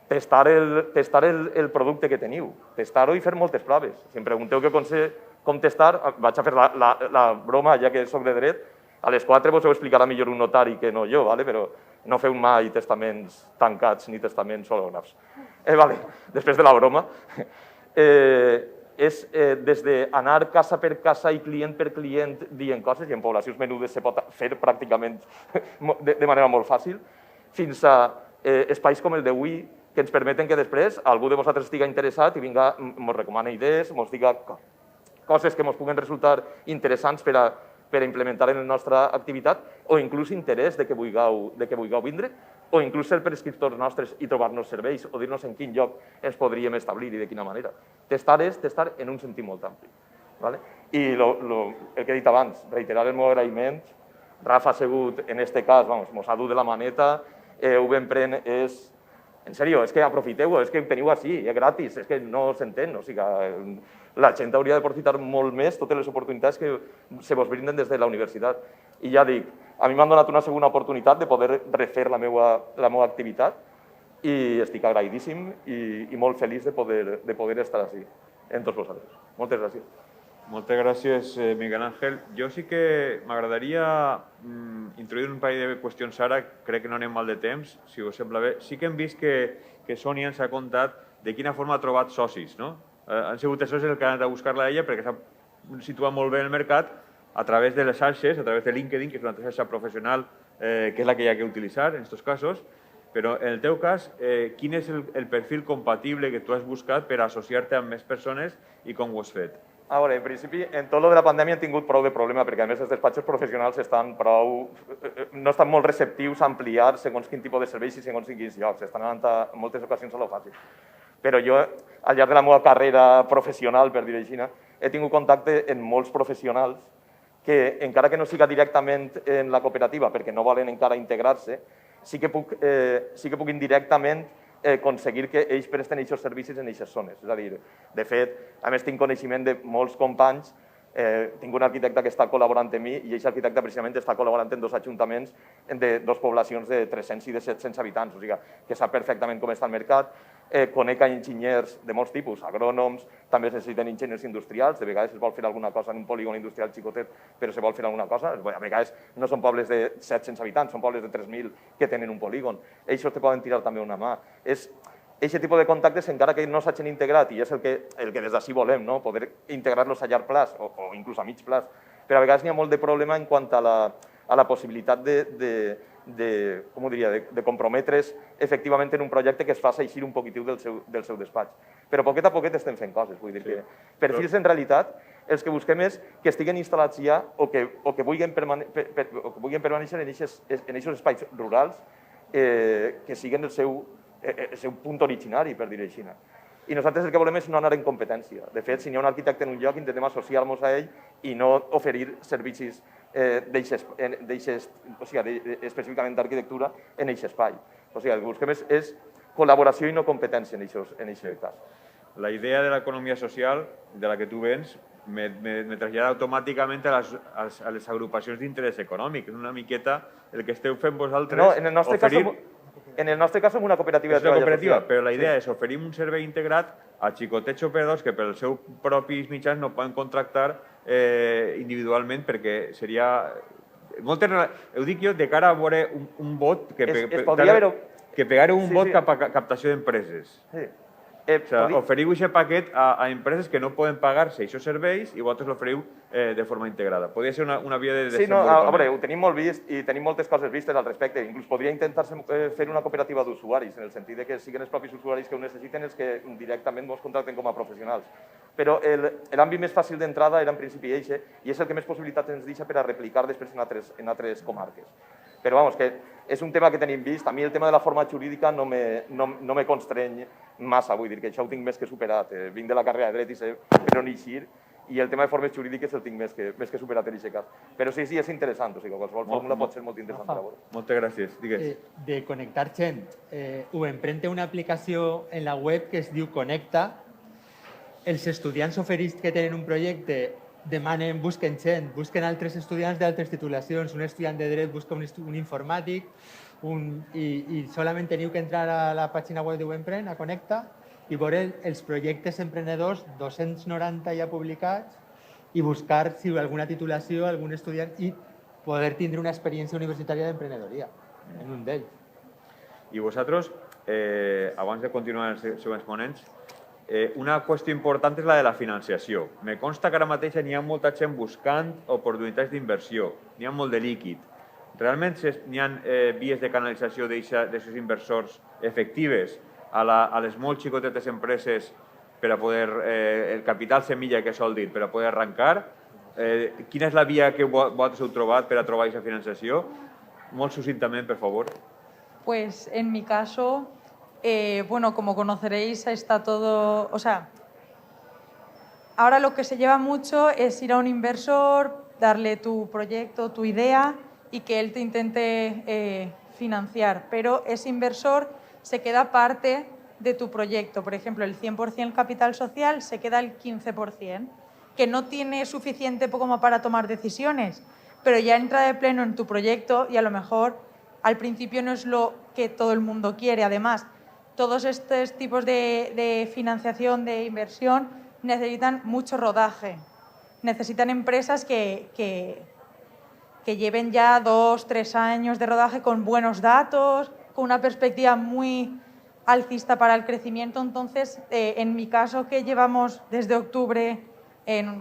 Speaker 4: testar el producte que teniu, testar-ho i fer moltes proves. Si em pregunteu com testar, vaig a fer la broma, ja que soc de dret, a les 4 vos ho explicarà millor un notari que no jo, però no feu mai testaments tancats ni testaments hològrafs. Després de la broma, és des d'anar casa per casa i client per client dient coses, i en poblacions menudes se pot fer pràcticament de manera molt fàcil, fins a espais com el d'avui, que ens permeten que després algú de vosaltres estigui interessat i vinga, ens recomana idees, ens diga coses que ens puguen resultar interessants per a implementar en la nostra activitat, o inclús interès de que vulgueu vindre, o inclús ser prescriptors nostres i trobar-nos serveis, o dir-nos en quin lloc ens podríem establir i de quina manera. Testar és testar en un sentit molt ampli. I el que he dit abans, reiterar el meu agraïment, Rafa ha sigut, en aquest cas, ens ha dut de la maneta, Nubempren és... En sèrio, és que aprofiteu-ho, és que ho teniu així, és gratis, és que no s'entén, o sigui, la gent hauria d'aprofitar molt més totes les oportunitats que se vos brinden des de la universitat. I ja dic, a mi m'han donat una segona oportunitat de poder refer la meva activitat i estic agraïdíssim i molt feliç de poder estar així amb tots vosaltres. Moltes gràcies.
Speaker 1: Moltes gràcies, Miguel Ángel. Jo sí que m'agradaria introduir un parell de qüestions ara, crec que no anem mal de temps, si us sembla bé. Sí que hem vist que Sony ens ha contat de quina forma ha trobat socis, no? Han sigut els socis el que han anat a buscar-la a ella perquè s'ha situat molt bé en el mercat a través de les xarxes, a través de LinkedIn, que és una xarxa professional que és la que hi ha que utilitzar en aquests casos. Però en el teu cas, quin és el perfil compatible que tu has buscat per associar-te amb més persones i com ho has fet?
Speaker 4: A veure, en principi, en tot lo de la pandèmia hem tingut prou de problema, perquè a més els despatxos professionals no estan molt receptius a ampliar segons quin tipus de serveis i segons quins llocs. Estan anant en moltes ocasions a lo fàcil. Però jo, al llarg de la meva carrera professional, per dir-ho així, he tingut contacte amb molts professionals que, encara que no siga directament en la cooperativa, perquè no volen encara integrar-se, sí que puc indirectament aconseguir que ells presten aquests servicis en aquestes zones. És a dir, de fet, a més tinc coneixement de molts companys, tinc un arquitecte que està col·laborant amb mi i aquest arquitecte precisament està col·laborant en dos ajuntaments de dues poblacions de 300 i de 700 habitants, o sigui que sap perfectament com està el mercat, conec enginyers de molts tipus, agrònoms, també es necessiten enginyers industrials, de vegades es vol fer alguna cosa en un polígon industrial xicotet, però se vol fer alguna cosa, a vegades no són pobles de 700 habitants, són pobles de 3.000 que tenen un polígon, ells te poden tirar també una mà. És aquest tipus de contactes, encara que no s'hagin integrat, i és el que des d'ací volem, no? Poder integrar-los a llarg plaç o inclús a mig plaç, però a vegades n'hi ha molt de problema en quant a la possibilitat de comprometre's efectivament en un projecte que es faci eixir un poquitiu del seu despatx. Però poquet a poquet estem fent coses, vull dir que perfils en realitat els que busquem és que estiguen instal·lats ja o que vulguin permanèixer en aquests espais rurals que siguin el seu punt originari, per dir-ho així. I nosaltres el que volem és no anar en competència. De fet, si hi ha un arquitecte en un lloc, intentem associar-nos a ell i no oferir servicis específicament d'arquitectura en aquest espai. O sigui, el que busquem és col·laboració i no competència en aquest cas.
Speaker 1: La idea de la economía social, de la que tú vens, me trasllada automàticament a les agrupacions d'interès econòmic. És una miqueta el que esteu fent vosaltres.
Speaker 4: No, en el nostre cas som una cooperativa de treball social.
Speaker 1: Però la idea és oferir un servei integrat a xicotets operadors que pels seus propis mitjans no poden contractar individualment perquè seria... Ho dic jo de cara a veure un vot que pegaré un vot cap a captació d'empreses. Oferiu aquest paquet a empreses que no poden pagar-se aquests serveis i vosaltres l'oferiu de forma integrada. Podria ser una via de desenvolupament.
Speaker 4: Sí, a veure, ho tenim molt vist i tenim moltes coses vistes al respecte. Inclús podria intentar-se fer una cooperativa d'usuaris, en el sentit que siguin els propis usuaris que ho necessiten els que directament ens contracten com a professionals. Però l'àmbit més fàcil d'entrada era en principi eixe i és el que més possibilitats ens deixa per a replicar després en altres comarques. Però, vamos, que és un tema que tenim vist. A mi el tema de la forma jurídica no me constreny massa, vull dir que això ho tinc més que superat. Vinc de la carrera de dret i sé per on eixir i el tema de formes jurídiques el tinc més que superat en aquest cas. Però sí, és interessant, o sigui, qualsevol fórmula pot ser molt interessant per a veure.
Speaker 1: Moltes gràcies. Digues.
Speaker 2: De connectar gent. Uemprèn té una aplicació en la web que es diu Connecta. Els estudiants oferits que tenen un projecte demanen, busquen gent, busquen altres estudiants d'altres titulacions. Un estudiant de dret busca un informàtic i solament teniu que entrar a la pàgina web de Uemprèn, a Connecta, i veure els projectes emprenedors, 290 ja publicats, i buscar si alguna titulació, algun estudiant, i poder tindre una experiència universitària d'emprenedoria en un d'ells.
Speaker 1: I vosaltres, abans de continuar els següents ponents, una qüestió important és la de la financiació. Me consta que ara mateix n'hi ha molta gent buscant oportunitats d'inversió, n'hi ha molt de líquid. Realment n'hi ha vies de canalització d'aquests inversors efectives a les molt xicotetes empreses per a poder, el capital semilla que sol dir, per a poder arrencar? Quina és la via que vosaltres heu trobat per a trobar aquesta financiació? Molt sucintament, per favor.
Speaker 3: Pues en mi caso... bueno, como conoceréis, está todo... O sea, ahora lo que se lleva mucho es ir a un inversor, darle tu proyecto, tu idea y que él te intente financiar. Pero ese inversor se queda parte de tu proyecto. Por ejemplo, el 100% capital social se queda el 15%, que no tiene suficiente como para tomar decisiones, pero ya entra de pleno en tu proyecto y a lo mejor al principio no es lo que todo el mundo quiere. Además, todos estos tipos de financiación, de inversión, necesitan mucho rodaje. Necesitan empresas que lleven ya 2 o 3 años de rodaje con buenos datos, con una perspectiva muy alcista para el crecimiento. Entonces, en mi caso, que llevamos desde octubre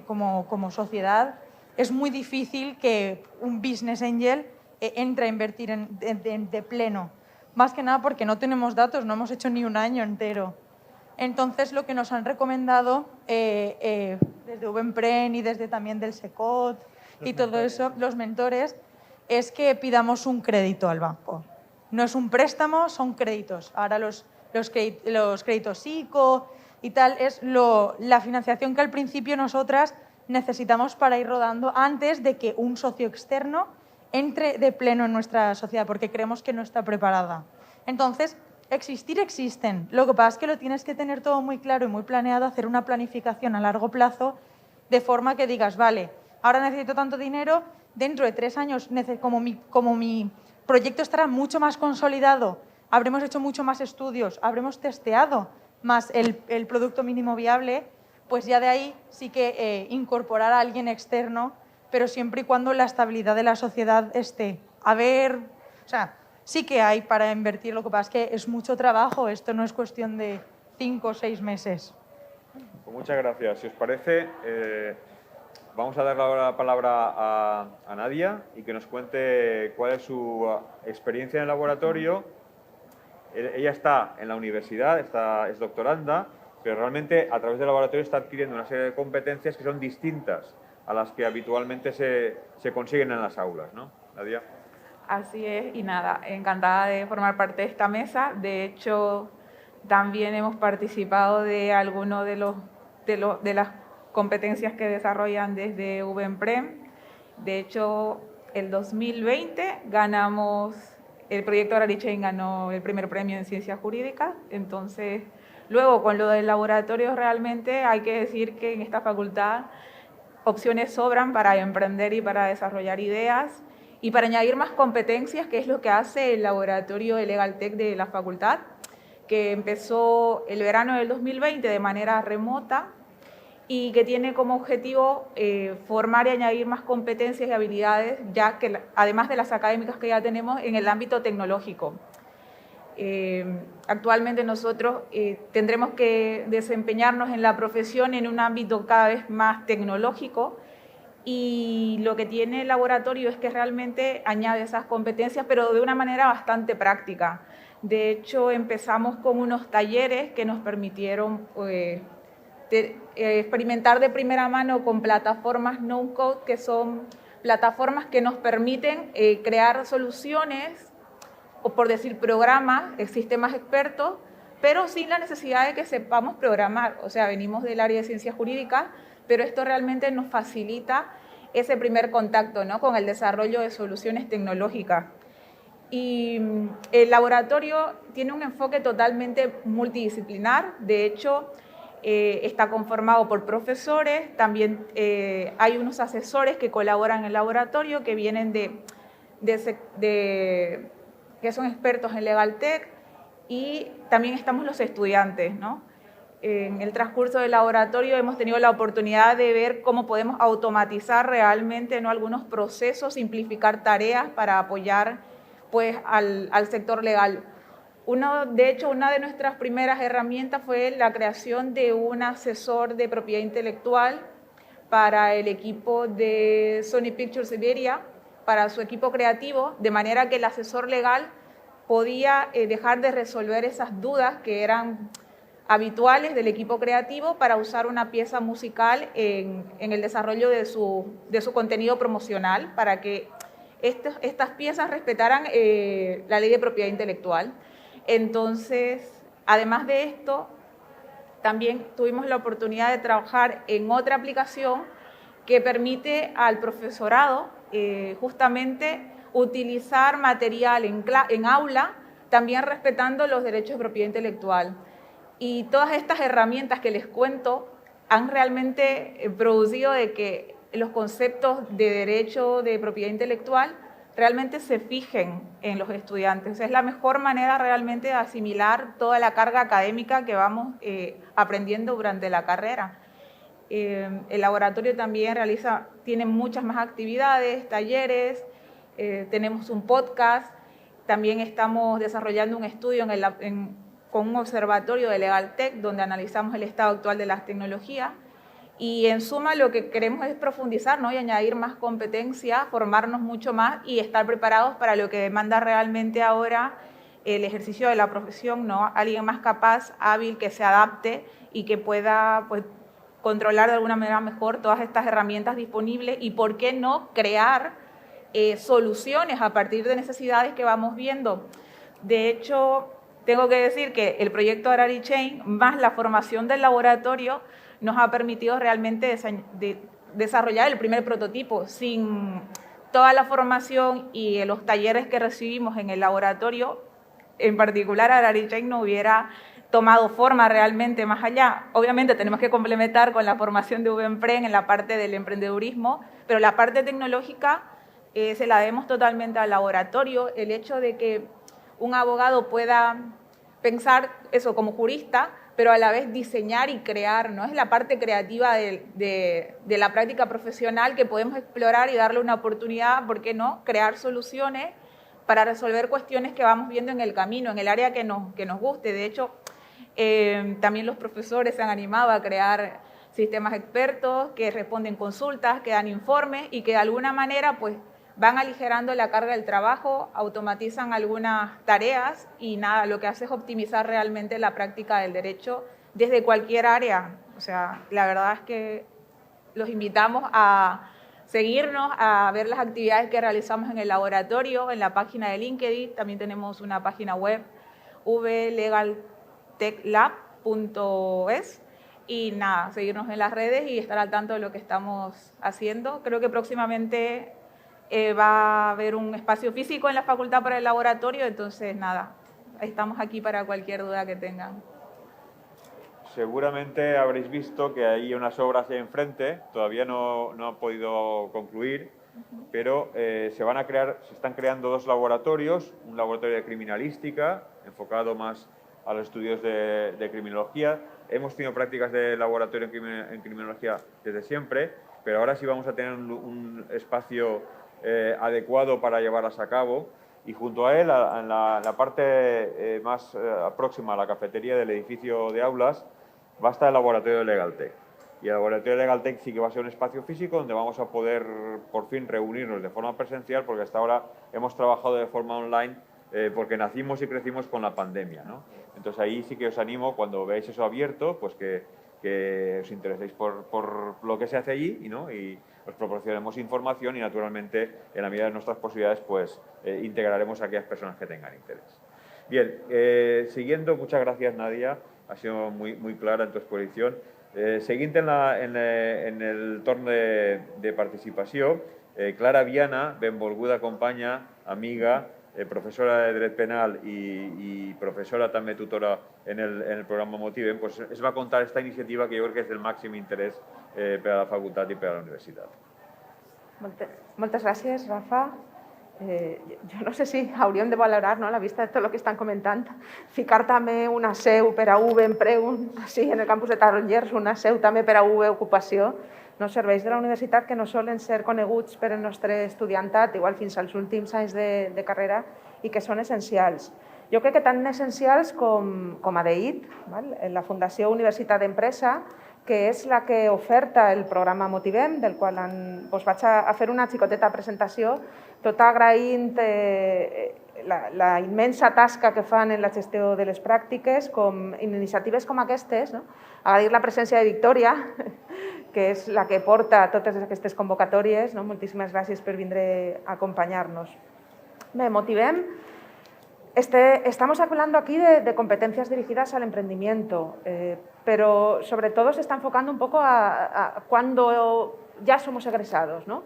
Speaker 3: como sociedad, es muy difícil que un business angel entre a invertir de pleno. Más que nada porque no tenemos datos, no hemos hecho ni un año entero. Entonces, lo que nos han recomendado desde Uemprèn y desde también del SECOT y todo eso, los mentores, es que pidamos un crédito al banco. No es un préstamo, son créditos. Ahora los los créditos ICO y tal, es la financiación que al principio nosotras necesitamos para ir rodando antes de que un socio externo entre de pleno en nuestra sociedad, porque creemos que no está preparada. Entonces, existir existen. Lo que pasa es que lo tienes que tener todo muy claro y muy planeado, hacer una planificación a largo plazo, de forma que digas, vale, ahora necesito tanto dinero, dentro de 3 años, como mi proyecto estará mucho más consolidado, habremos hecho mucho más estudios, habremos testeado más el producto mínimo viable, pues ya de ahí sí que incorporar a alguien externo, pero siempre y cuando la estabilidad de la sociedad esté. O sea, sí que hay para invertir, lo que pasa es que es mucho trabajo, esto no es cuestión de 5 o 6 meses.
Speaker 1: Pues muchas gracias. Si os parece, vamos a dar ahora la palabra a Nadia y que nos cuente cuál es su experiencia en el laboratorio. Ella está en la universidad, es doctoranda, pero realmente a través del laboratorio está adquiriendo una serie de competencias que son distintas a las que habitualmente se consiguen en las aulas, ¿no, Nadia?
Speaker 5: Así es, y nada, encantada de formar parte de esta mesa. De hecho, también hemos participado de algunos de las competencias que desarrollan desde VEMPREM. De hecho, el 2020 ganamos, el proyecto ArariChain ganó el primer premio en ciencias jurídicas. Entonces, luego con lo del laboratorio, realmente hay que decir que en esta facultad opciones sobran para emprender y para desarrollar ideas y para añadir más competencias, que es lo que hace el laboratorio de LegalTech de la facultad, que empezó el verano del 2020 de manera remota y que tiene como objetivo formar y añadir más competencias y habilidades, ya que además de las académicas que ya tenemos en el ámbito tecnológico. Actualmente nosotros tendremos que desempeñarnos en la profesión en un ámbito cada vez más tecnológico, y lo que tiene el laboratorio es que realmente añade esas competencias, pero de una manera bastante práctica. De hecho, empezamos con unos talleres que nos permitieron experimentar de primera mano con plataformas no-code, que son plataformas que nos permiten crear soluciones, o por decir programas, sistemas expertos, pero sin la necesidad de que sepamos programar. O sea, venimos del área de ciencias jurídicas, pero esto realmente nos facilita ese primer contacto, ¿no?, con el desarrollo de soluciones tecnológicas. Y el laboratorio tiene un enfoque totalmente multidisciplinar. De hecho, está conformado por profesores, también hay unos asesores que colaboran en el laboratorio, que vienen que son expertos en LegalTech, y también estamos los estudiantes, ¿no? En el transcurso del laboratorio hemos tenido la oportunidad de ver cómo podemos automatizar realmente, ¿no?, algunos procesos, simplificar tareas para apoyar pues, al sector legal. De hecho, una de nuestras primeras herramientas fue la creación de un asesor de propiedad intelectual para el equipo de Sony Pictures Iberia, para su equipo creativo, de manera que el asesor legal podía dejar de resolver esas dudas que eran habituales del equipo creativo para usar una pieza musical en el desarrollo de su contenido promocional, para que estas piezas respetaran la ley de propiedad intelectual. Entonces, además de esto, también tuvimos la oportunidad de trabajar en otra aplicación que permite al profesorado justamente utilizar material en aula, también respetando los derechos de propiedad intelectual. Y todas estas herramientas que les cuento han realmente producido de que los conceptos de derecho de propiedad intelectual realmente se fijen en los estudiantes. Es la mejor manera realmente de asimilar toda la carga académica que vamos aprendiendo durante la carrera. El laboratorio también tiene muchas más actividades, talleres, tenemos un podcast, también estamos desarrollando un estudio con un observatorio de LegalTech donde analizamos el estado actual de las tecnologías, y en suma lo que queremos es profundizar, ¿no?, y añadir más competencia, formarnos mucho más y estar preparados para lo que demanda realmente ahora el ejercicio de la profesión, ¿no?, alguien más capaz, hábil, que se adapte y que pueda pues, controlar de alguna manera mejor todas estas herramientas disponibles y, ¿por qué no?, crear soluciones a partir de necesidades que vamos viendo. De hecho, tengo que decir que el proyecto Arari Chain más la formación del laboratorio nos ha permitido realmente desarrollar el primer prototipo. Sin toda la formación y los talleres que recibimos en el laboratorio, en particular Arari Chain no hubiera tomado forma realmente más allá. Obviamente tenemos que complementar con la formación de VEMPREN en la parte del emprendedurismo, pero la parte tecnológica se la debemos totalmente al laboratorio. El hecho de que un abogado pueda pensar eso como jurista, pero a la vez diseñar y crear, ¿no? Es la parte creativa de la práctica profesional que podemos explorar y darle una oportunidad, ¿por qué no?, crear soluciones para resolver cuestiones que vamos viendo en el camino, en el área que nos guste. De hecho, también los profesores se han animado a crear sistemas expertos que responden consultas, que dan informes y que de alguna manera pues, van aligerando la carga del trabajo, automatizan algunas tareas y nada, lo que hace es optimizar realmente la práctica del derecho desde cualquier área. O sea, la verdad es que los invitamos a seguirnos, a ver las actividades que realizamos en el laboratorio, en la página de LinkedIn, también tenemos una página web, vlegaltechlab.es, y nada, seguirnos en las redes y estar al tanto de lo que estamos haciendo. Creo que próximamente va a haber un espacio físico en la facultad para el laboratorio, entonces nada, estamos aquí para cualquier duda que tengan.
Speaker 1: Seguramente habréis visto que hay unas obras ahí enfrente, todavía no han podido concluir, pero se están creando dos laboratorios, un laboratorio de criminalística, enfocado más a los estudios de criminología. Hemos tenido prácticas de laboratorio en criminología desde siempre, pero ahora sí vamos a tener un espacio adecuado para llevarlas a cabo, y junto a él, en la parte más próxima a la cafetería del edificio de aulas, va a estar el laboratorio de Legaltech. Y el laboratorio de Legaltech sí que va a ser un espacio físico donde vamos a poder por fin reunirnos de forma presencial, porque hasta ahora hemos trabajado de forma online porque nacimos y crecimos con la pandemia, ¿no? Entonces ahí sí que os animo, cuando veáis eso abierto, pues que os intereséis por lo que se hace allí, ¿no? Y os proporcionaremos información y naturalmente en la medida de nuestras posibilidades pues integraremos a aquellas personas que tengan interés. Bien, siguiendo, muchas gracias Nadia, ha sido muy clara en tu exposición. Seguint en el torn de participació, Clara Viana, benvolguda companya, amiga, professora de dret penal i professora també tutora en el programa Motivem, pues es va contar esta iniciativa que jo crec que és del màxim interès per a la facultat i per a la universitat.
Speaker 6: Moltes gràcies, Rafa. Jo no sé si hauríem de valorar, no, a la vista de tot el que estan comentant, ficar també una seu per a VEMPREN, sí, en el campus de Tarongers, una seu també per a Ocupació, no, serveis de la universitat que no solen ser coneguts per el nostre estudiantat, igual fins als últims anys de carrera, i que són essencials. Jo crec que tan essencials com ADEIT, la Fundació Universitat d'Empresa, que és la que oferta el programa Motivem, del qual vaig a fer una xicoteta presentació, tot agraint la immensa tasca que fan en la gestió de les pràctiques, com iniciatives com aquestes, agrair la presència de Victòria, que és la que porta totes aquestes convocatòries. Moltíssimes gràcies per vindre a acompanyar-nos. Bé, Motivem. Estamos hablando aquí de competencias dirigidas al emprendimiento, pero sobre todo se está enfocando un poco a cuando ya somos egresados, ¿no?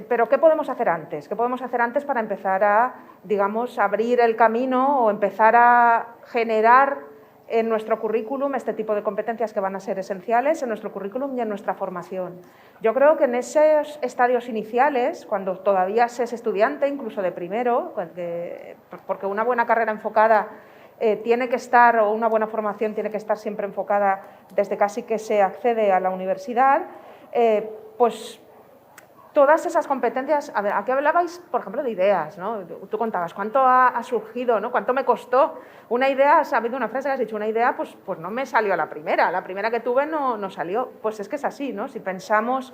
Speaker 6: Pero ¿qué podemos hacer antes? ¿Qué podemos hacer antes para empezar a, digamos, abrir el camino o empezar a generar en nuestro currículum este tipo de competencias que van a ser esenciales en nuestro currículum y en nuestra formación? Yo creo que en esos estadios iniciales, cuando todavía se es estudiante, incluso de primero, porque una buena carrera enfocada tiene que estar, o una buena formación tiene que estar siempre enfocada desde casi que se accede a la universidad, pues todas esas competencias, a ver, aquí hablabais, por ejemplo, de ideas, ¿no? Tú contabas cuánto ha surgido, ¿no? Cuánto me costó. Una idea, has habido una frase que has dicho, una idea, pues no me salió a la primera que tuve no salió. Pues es que es así, ¿no? Si pensamos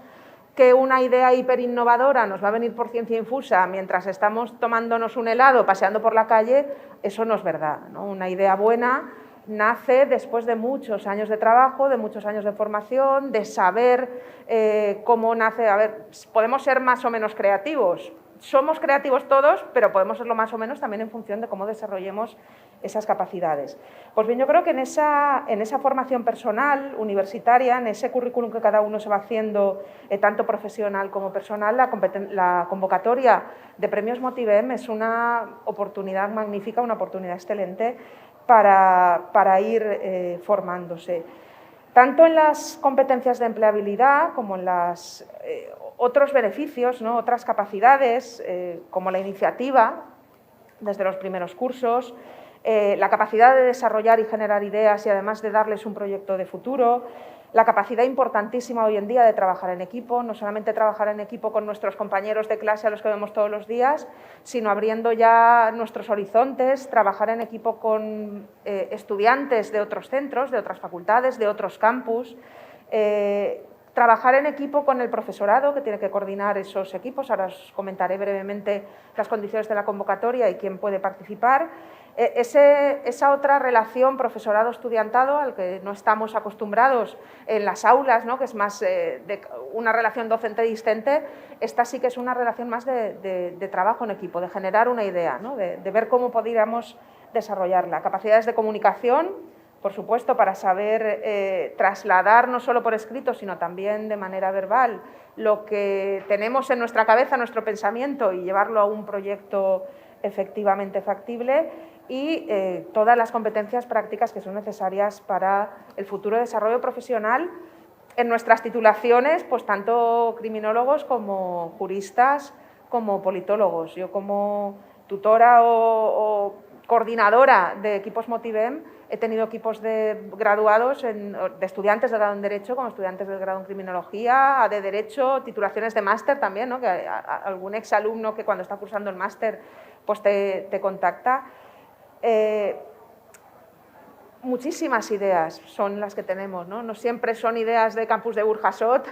Speaker 6: que una idea hiperinnovadora nos va a venir por ciencia infusa mientras estamos tomándonos un helado, paseando por la calle, eso no es verdad, ¿no? Una idea buena nace después de muchos años de trabajo, de muchos años de formación, de saber cómo nace. A ver, podemos ser más o menos creativos. Somos creativos todos, pero podemos serlo más o menos también en función de cómo desarrollemos esas capacidades. Pues bien, yo creo que en esa formación personal, universitaria, en ese currículum que cada uno se va haciendo, tanto profesional como personal, la convocatoria de premios Motivem es una oportunidad magnífica, una oportunidad excelente para ir formándose. Tanto en las competencias de empleabilidad como en los otros beneficios, ¿no? Otras capacidades, como la iniciativa, desde los primeros cursos, la capacidad de desarrollar y generar ideas y además de darles un proyecto de futuro, la capacidad importantísima hoy en día de trabajar en equipo, no solamente trabajar en equipo con nuestros compañeros de clase a los que vemos todos los días, sino abriendo ya nuestros horizontes, trabajar en equipo con estudiantes de otros centros, de otras facultades, de otros campus, trabajar en equipo con el profesorado, que tiene que coordinar esos equipos. Ahora os comentaré brevemente las condiciones de la convocatoria y quién puede participar. Esa otra relación profesorado-estudiantado al que no estamos acostumbrados en las aulas, ¿no? Que es más de una relación docente-discente, esta sí que es una relación más de trabajo en equipo, de generar una idea, ¿no? de ver cómo podríamos desarrollarla. Capacidades de comunicación, por supuesto, para saber trasladar no solo por escrito, sino también de manera verbal lo que tenemos en nuestra cabeza, nuestro pensamiento, y llevarlo a un proyecto efectivamente factible, y todas las competencias prácticas que son necesarias para el futuro desarrollo profesional en nuestras titulaciones, pues tanto criminólogos como juristas, como politólogos. Yo como tutora o coordinadora de equipos Motivem he tenido equipos de graduados, de estudiantes de grado en Derecho como estudiantes de grado en Criminología, de Derecho, titulaciones de máster también, ¿no? Que algún exalumno que cuando está cursando el máster pues te contacta. Muchísimas ideas son las que tenemos, ¿no? No siempre son ideas de campus de Burjasot,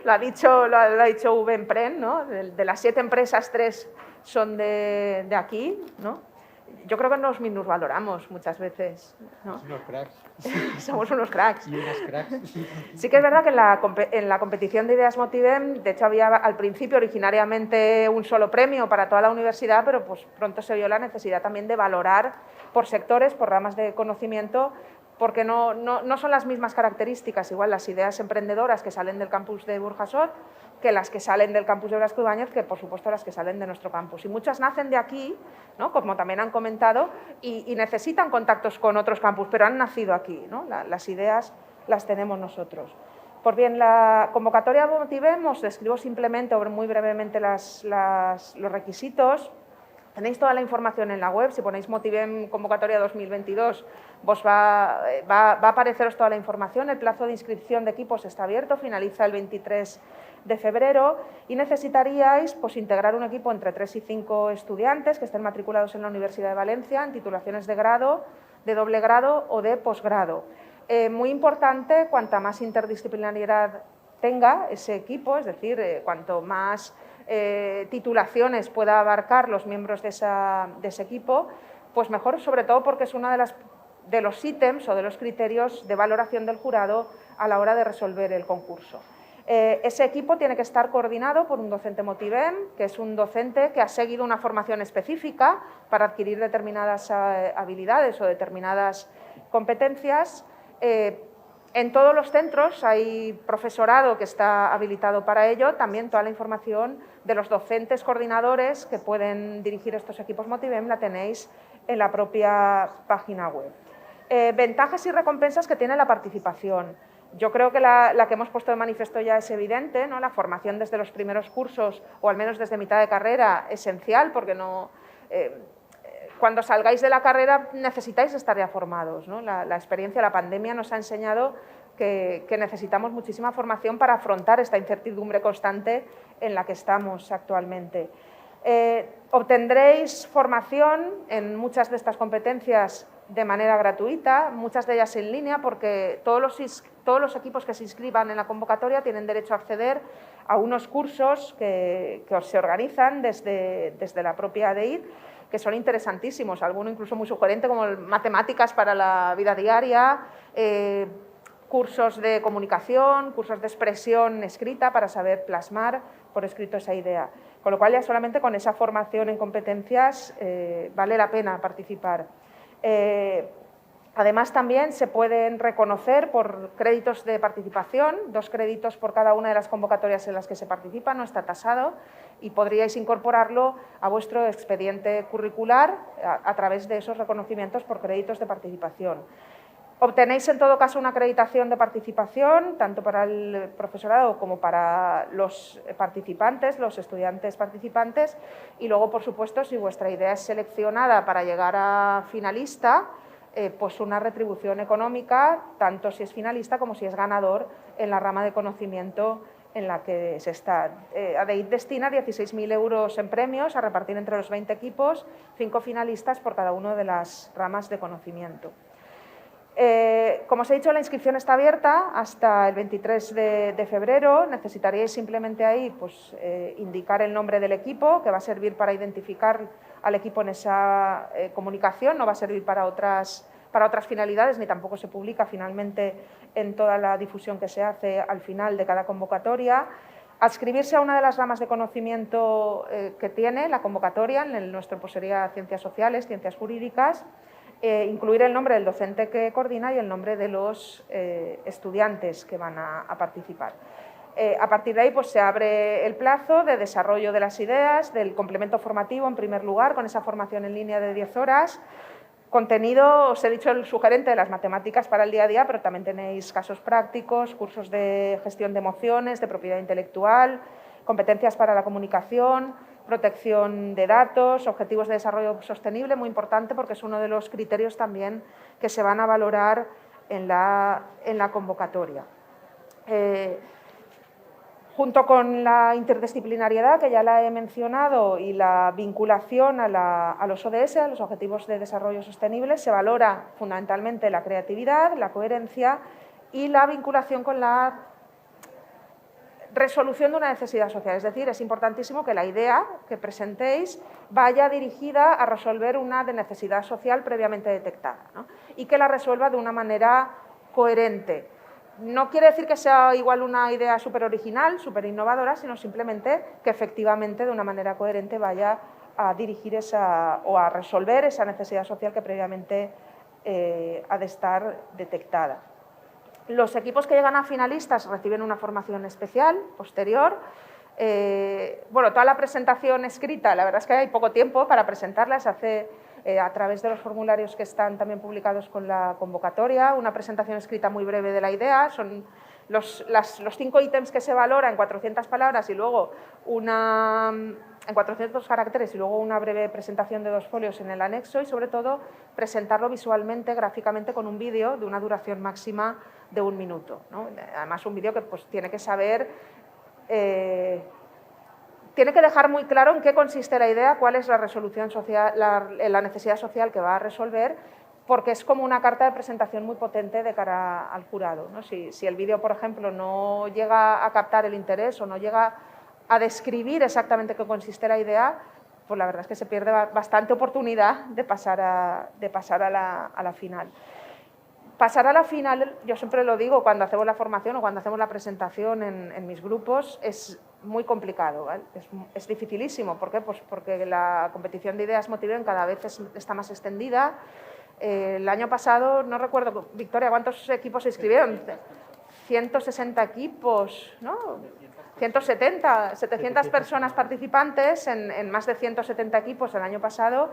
Speaker 6: lo ha dicho Ubenpren, ¿no? De las 7 empresas, 3 son de aquí, ¿no? Yo creo que nos minusvaloramos muchas veces, ¿no?
Speaker 2: Somos unos cracks.
Speaker 6: Somos unos cracks.
Speaker 2: Y unas cracks.
Speaker 6: Sí que es verdad que en la competición de ideas Motivem, de hecho había al principio originariamente un solo premio para toda la universidad, pero pues pronto se vio la necesidad también de valorar por sectores, por ramas de conocimiento, porque no son las mismas características, igual las ideas emprendedoras que salen del campus de Burjasot que las que salen del campus de Blasco Ibáñez, que por supuesto las que salen de nuestro campus. Y muchas nacen de aquí, ¿no? Como también han comentado, y necesitan contactos con otros campus, pero han nacido aquí, ¿no? Las ideas las tenemos nosotros. Pues bien, la convocatoria Motivem, os describo simplemente, muy brevemente, los requisitos. Tenéis toda la información en la web. Si ponéis Motivem convocatoria 2022, va a apareceros toda la información. El plazo de inscripción de equipos está abierto, finaliza el 23 de febrero, y necesitaríais pues, integrar un equipo entre 3 y 5 estudiantes que estén matriculados en la Universidad de Valencia en titulaciones de grado, de doble grado o de posgrado. Muy importante, cuanta más interdisciplinariedad tenga ese equipo, es decir, cuanto más titulaciones pueda abarcar los miembros de ese equipo, pues mejor, sobre todo porque es uno de los ítems o de los criterios de valoración del jurado a la hora de resolver el concurso. Ese equipo tiene que estar coordinado por un docente Motivem, que es un docente que ha seguido una formación específica para adquirir determinadas habilidades o determinadas competencias. En todos los centros hay profesorado que está habilitado para ello, también toda la información de los docentes coordinadores que pueden dirigir estos equipos Motivem la tenéis en la propia página web. Ventajas y recompensas que tiene la participación. Yo creo que la que hemos puesto de manifiesto ya es evidente, ¿no? La formación desde los primeros cursos, o al menos desde mitad de carrera, esencial, porque cuando salgáis de la carrera necesitáis estar ya formados, ¿no? La experiencia, la pandemia nos ha enseñado que necesitamos muchísima formación para afrontar esta incertidumbre constante en la que estamos actualmente. Obtendréis formación en muchas de estas competencias de manera gratuita, muchas de ellas en línea, porque todos los equipos que se inscriban en la convocatoria tienen derecho a acceder a unos cursos que se organizan desde la propia ADEID, que son interesantísimos, alguno incluso muy sugerente, como matemáticas para la vida diaria, cursos de comunicación, cursos de expresión escrita para saber plasmar por escrito esa idea. Con lo cual, ya solamente con esa formación en competencias vale la pena participar. Además, también se pueden reconocer por créditos de participación, 2 créditos por cada una de las convocatorias en las que se participa, no está tasado, y podríais incorporarlo a vuestro expediente curricular a través de esos reconocimientos por créditos de participación. Obtenéis en todo caso una acreditación de participación, tanto para el profesorado como para los participantes, los estudiantes participantes, y luego, por supuesto, si vuestra idea es seleccionada para llegar a finalista, pues una retribución económica, tanto si es finalista como si es ganador en la rama de conocimiento en la que se está. ADEIT destina 16.000 euros en premios a repartir entre los 20 equipos, 5 finalistas por cada una de las ramas de conocimiento. Como os he dicho, la inscripción está abierta hasta el 23 de febrero. Necesitaríais simplemente ahí pues, indicar el nombre del equipo, que va a servir para identificar al equipo en esa comunicación, no va a servir para otras finalidades, ni tampoco se publica finalmente en toda la difusión que se hace al final de cada convocatoria. Adscribirse a una de las ramas de conocimiento que tiene la convocatoria, en el nuestro pues sería Ciencias Sociales, Ciencias Jurídicas, incluir el nombre del docente que coordina y el nombre de los estudiantes que van a participar. A partir de ahí pues, se abre el plazo de desarrollo de las ideas, del complemento formativo en primer lugar, con esa formación en línea de 10 horas. Contenido, os he dicho el sugerente de las matemáticas para el día a día, pero también tenéis casos prácticos, cursos de gestión de emociones, de propiedad intelectual, competencias para la comunicación, protección de datos, objetivos de desarrollo sostenible, muy importante porque es uno de los criterios también que se van a valorar en la convocatoria. Junto con la interdisciplinariedad, que ya la he mencionado, y la vinculación a los ODS, a los Objetivos de Desarrollo Sostenible, se valora fundamentalmente la creatividad, la coherencia y la vinculación con la resolución de una necesidad social. Es decir, es importantísimo que la idea que presentéis vaya dirigida a resolver una necesidad social previamente detectada, ¿no? Y que la resuelva de una manera coherente. No quiere decir que sea igual una idea súper original, súper innovadora, sino simplemente que efectivamente de una manera coherente vaya a dirigir o a resolver esa necesidad social que previamente ha de estar detectada. Los equipos que llegan a finalistas reciben una formación especial posterior. Bueno, toda la presentación escrita, la verdad es que hay poco tiempo para presentarla, se hace a través de los formularios que están también publicados con la convocatoria, una presentación escrita muy breve de la idea, son los 5 ítems que se valora en 400 palabras y luego en 400 caracteres y luego una breve presentación de 2 folios en el anexo y sobre todo presentarlo visualmente, gráficamente con un vídeo de una duración máxima de 1 minuto, ¿no? Además un vídeo que pues, tiene que saber... tiene que dejar muy claro en qué consiste la idea, cuál es la resolución social, la necesidad social que va a resolver, porque es como una carta de presentación muy potente de cara al jurado, ¿no? Si el vídeo, por ejemplo, no llega a captar el interés o no llega a describir exactamente qué consiste la idea, pues la verdad es que se pierde bastante oportunidad de pasar a la final. Pasar a la final, yo siempre lo digo cuando hacemos la formación o cuando hacemos la presentación en mis grupos, es muy complicado, ¿vale? Es dificilísimo. ¿Por qué? Pues porque la competición de ideas Motiven cada vez está más extendida. El año pasado, no recuerdo, Victoria, ¿cuántos equipos se inscribieron? 160 equipos, ¿no? 170, 700 personas participantes en más de 170 equipos el año pasado,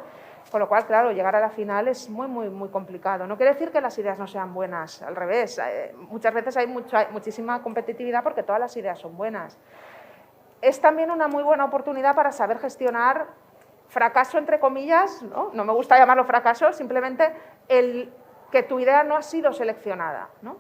Speaker 6: con lo cual, claro, llegar a la final es muy, muy, muy complicado. No quiere decir que las ideas no sean buenas, al revés, muchas veces hay muchísima competitividad porque todas las ideas son buenas. Es también una muy buena oportunidad para saber gestionar fracaso, entre comillas, no me gusta llamarlo fracaso, simplemente el que tu idea no ha sido seleccionada, ¿no?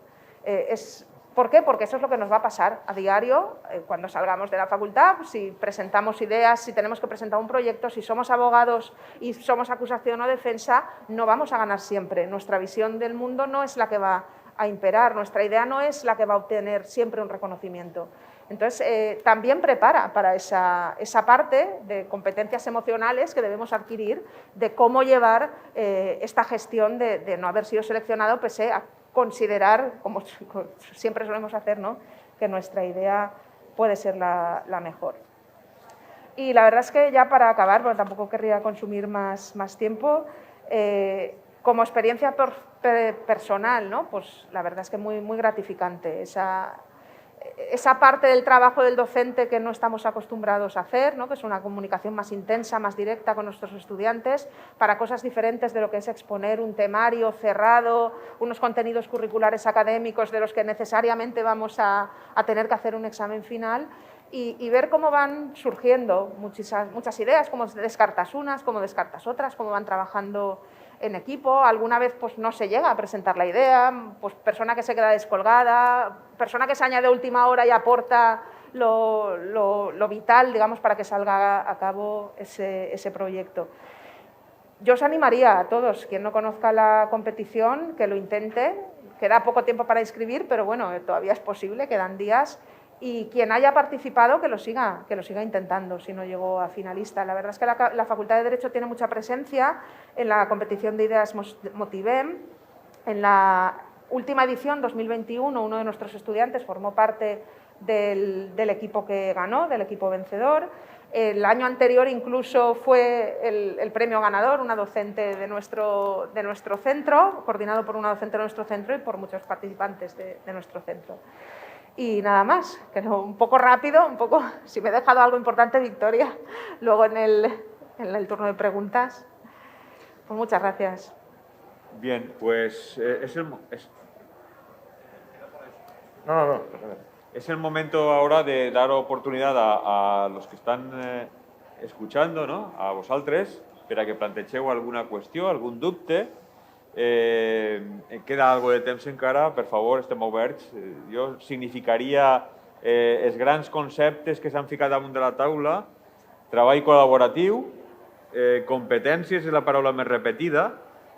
Speaker 6: ¿Por qué? Porque eso es lo que nos va a pasar a diario cuando salgamos de la facultad, si presentamos ideas, si tenemos que presentar un proyecto, si somos abogados y somos acusación o defensa, no vamos a ganar siempre. Nuestra visión del mundo no es la que va a imperar, nuestra idea no es la que va a obtener siempre un reconocimiento. Entonces, también prepara para esa parte de competencias emocionales que debemos adquirir de cómo llevar esta gestión de no haber sido seleccionado pese a considerar, como siempre solemos hacer, ¿no?, que nuestra idea puede ser la mejor. Y la verdad es que ya para acabar, porque tampoco querría consumir más tiempo, Como experiencia personal, ¿no? Pues la verdad es que muy gratificante. Esa parte del trabajo del docente que no estamos acostumbrados a hacer, ¿no? Que es una comunicación más intensa, más directa con nuestros estudiantes, para cosas diferentes de lo que es exponer un temario cerrado, unos contenidos curriculares académicos de los que necesariamente vamos a tener que hacer un examen final, y ver cómo van surgiendo muchas ideas, cómo descartas unas, cómo descartas otras, cómo van trabajando en equipo. Alguna vez pues, no se llega a presentar la idea, pues persona que se queda descolgada, persona que se añade a última hora y aporta lo vital, digamos, para que salga a cabo ese proyecto. Yo os animaría a todos, quien no conozca la competición, que lo intente. Queda poco tiempo para inscribir, pero bueno, todavía es posible, quedan días. Y quien haya participado, que lo siga intentando, si no llegó a finalista. La verdad es que la Facultad de Derecho tiene mucha presencia en la competición de ideas Motivem. En la última edición, 2021, uno de nuestros estudiantes formó parte del equipo que ganó, del equipo vencedor. El año anterior incluso fue el premio ganador, una docente de nuestro centro, coordinado por una docente de nuestro centro y por muchos participantes de nuestro centro. Y nada más, que un poco rápido, si me he dejado algo importante, Victoria, luego en el turno de preguntas. Pues muchas gracias.
Speaker 1: Bien, pues es el momento ahora de dar oportunidad a los que están escuchando, no? A vosaltres, para que plantegeu alguna qüestió, algun dubte. Queda algo de temps encara, per favor, estem oberts. Jo significaria els grans conceptes que s'han ficat damunt de la taula, treball col·laboratiu, competències és la paraula més repetida,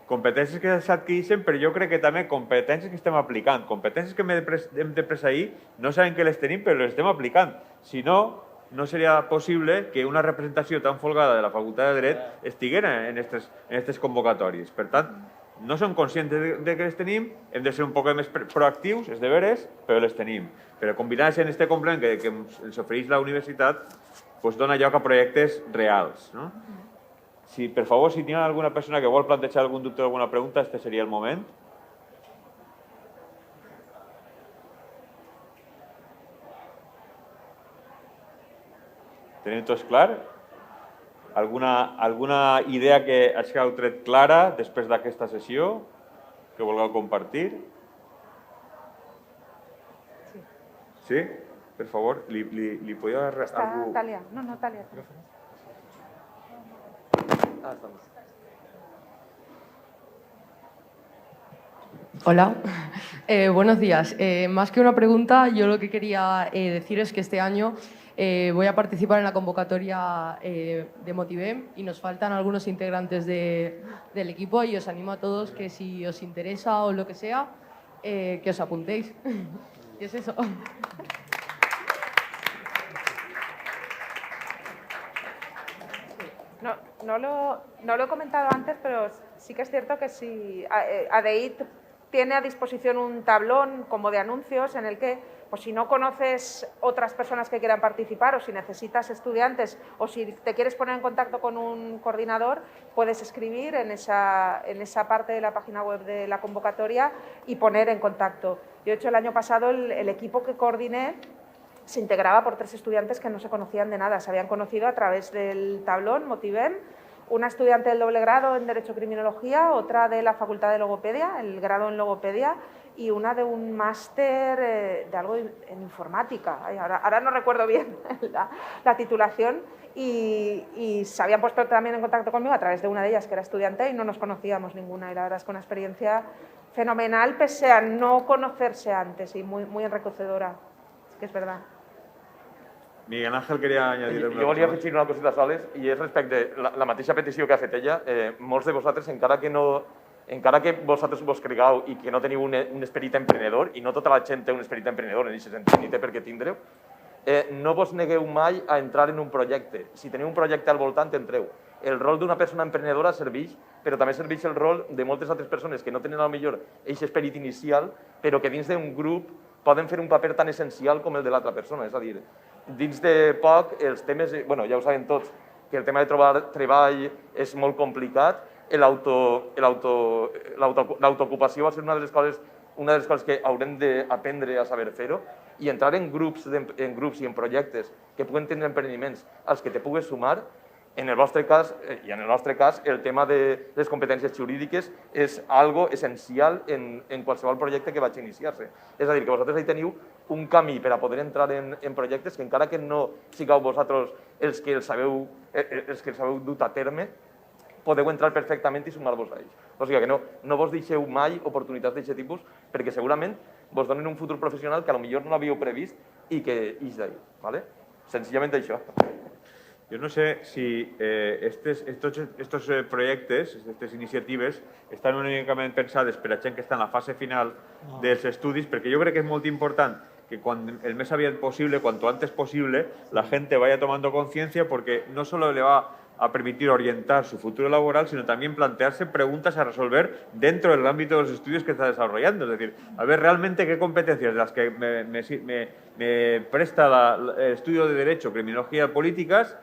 Speaker 1: competències que s'adquireixen, però jo crec que també competències que estem aplicant, competències que hem de presahir, no sabem que les tenim, però les estem aplicant. Si no, no seria possible que una representació tan folgada de la Facultat de Dret estiguera en aquestes convocatòries. Per tant, no som conscients de que les tenim, hem de ser un poc més proactius, els deberes, però les tenim. Però combinant-se en aquest complement que ens ofereix la universitat, doncs dona lloc a projectes reals. No? Si, per favor, si hi ha alguna persona que vol plantejar algun dubte o alguna pregunta, este seria el moment. Tenim tots clar? Alguna idea que hagi tret clara després d'aquesta sessió que vulgueu compartir? Sí? Per favor, li podeu...
Speaker 6: Està Tàlia. No, Tàlia.
Speaker 7: Hola, buenos días. Más que una pregunta, yo lo que quería decir es que este año voy a participar en la convocatoria de Motivem y nos faltan algunos integrantes del equipo y os animo a todos que si os interesa o lo que sea, que os apuntéis. Y es eso.
Speaker 6: No lo he comentado antes, pero sí que es cierto que si ADEIT tiene a disposición un tablón como de anuncios en el que, pues si no conoces otras personas que quieran participar o si necesitas estudiantes o si te quieres poner en contacto con un coordinador, puedes escribir en esa parte de la página web de la convocatoria y poner en contacto. Yo, de hecho, el año pasado el equipo que coordiné se integraba por 3 estudiantes que no se conocían de nada, se habían conocido a través del tablón Motivem, una estudiante del doble grado en Derecho Criminología, otra de la Facultad de Logopedia, el grado en Logopedia, y una de un máster de algo en informática. Ahora no recuerdo bien la titulación, y se habían puesto también en contacto conmigo a través de una de ellas que era estudiante y no nos conocíamos ninguna, y la verdad es que una experiencia fenomenal pese a no conocerse antes y muy enriquecedora, sí que es verdad.
Speaker 1: Miguel Ángel queria añadir alguna cosa.
Speaker 4: Jo volia afegir una coseta soles i és respecte a la mateixa petició que ha fet ella. Molts de vosaltres, encara que vosaltres vos cregueu i que no teniu un esperit emprenedor, i no tota la gent té un esperit emprenedor en aquest sentit, ni té per què tindreu, no vos negueu mai a entrar en un projecte. Si teniu un projecte al voltant, entreu. El rol d'una persona emprenedora serveix, però també serveix el rol de moltes altres persones que no tenen potser aquest esperit inicial, però que dins d'un grup poden fer un paper tan essencial com el de l'altra persona. És a dir, dins de poc, els temes, ja ho saben tots, que el tema de trobar treball és molt complicat, l'autoocupació va ser una de les coses que haurem d'aprendre a saber fer-ho i entrar en grups i en projectes que puguen tenir emprendiments als que te pugues sumar. En el vostre cas, i en el nostre cas, el tema de les competències jurídiques és algo essencial en qualsevol projecte que vaig iniciar-se. És a dir, que vosaltres hi teniu un camí per a poder entrar en projectes que encara que no sigueu vosaltres els que els sabeu dut a terme, podeu entrar perfectament i sumar-vos a ells. O sigui que no vos deixeu mai oportunitats d'aquest tipus perquè segurament vos donen un futur professional que potser no l'havíeu previst i que ix d'ahí. Senzillament això.
Speaker 1: Yo no sé si estos proyectos, estas iniciatives, estan únicament pensades per a gent que està en la fase final dels estudis, perquè jo crec que és molt important que el més aviat possible, cuanto antes posible, la gente vaya tomando conciencia porque no solo le va a permitir orientar su futuro laboral, sino también plantearse preguntas a resolver dentro del ámbito de los estudios que está desarrollando. Es decir, a ver realmente qué competencias de las que me presta el estudio de Derecho, Criminología, Políticas,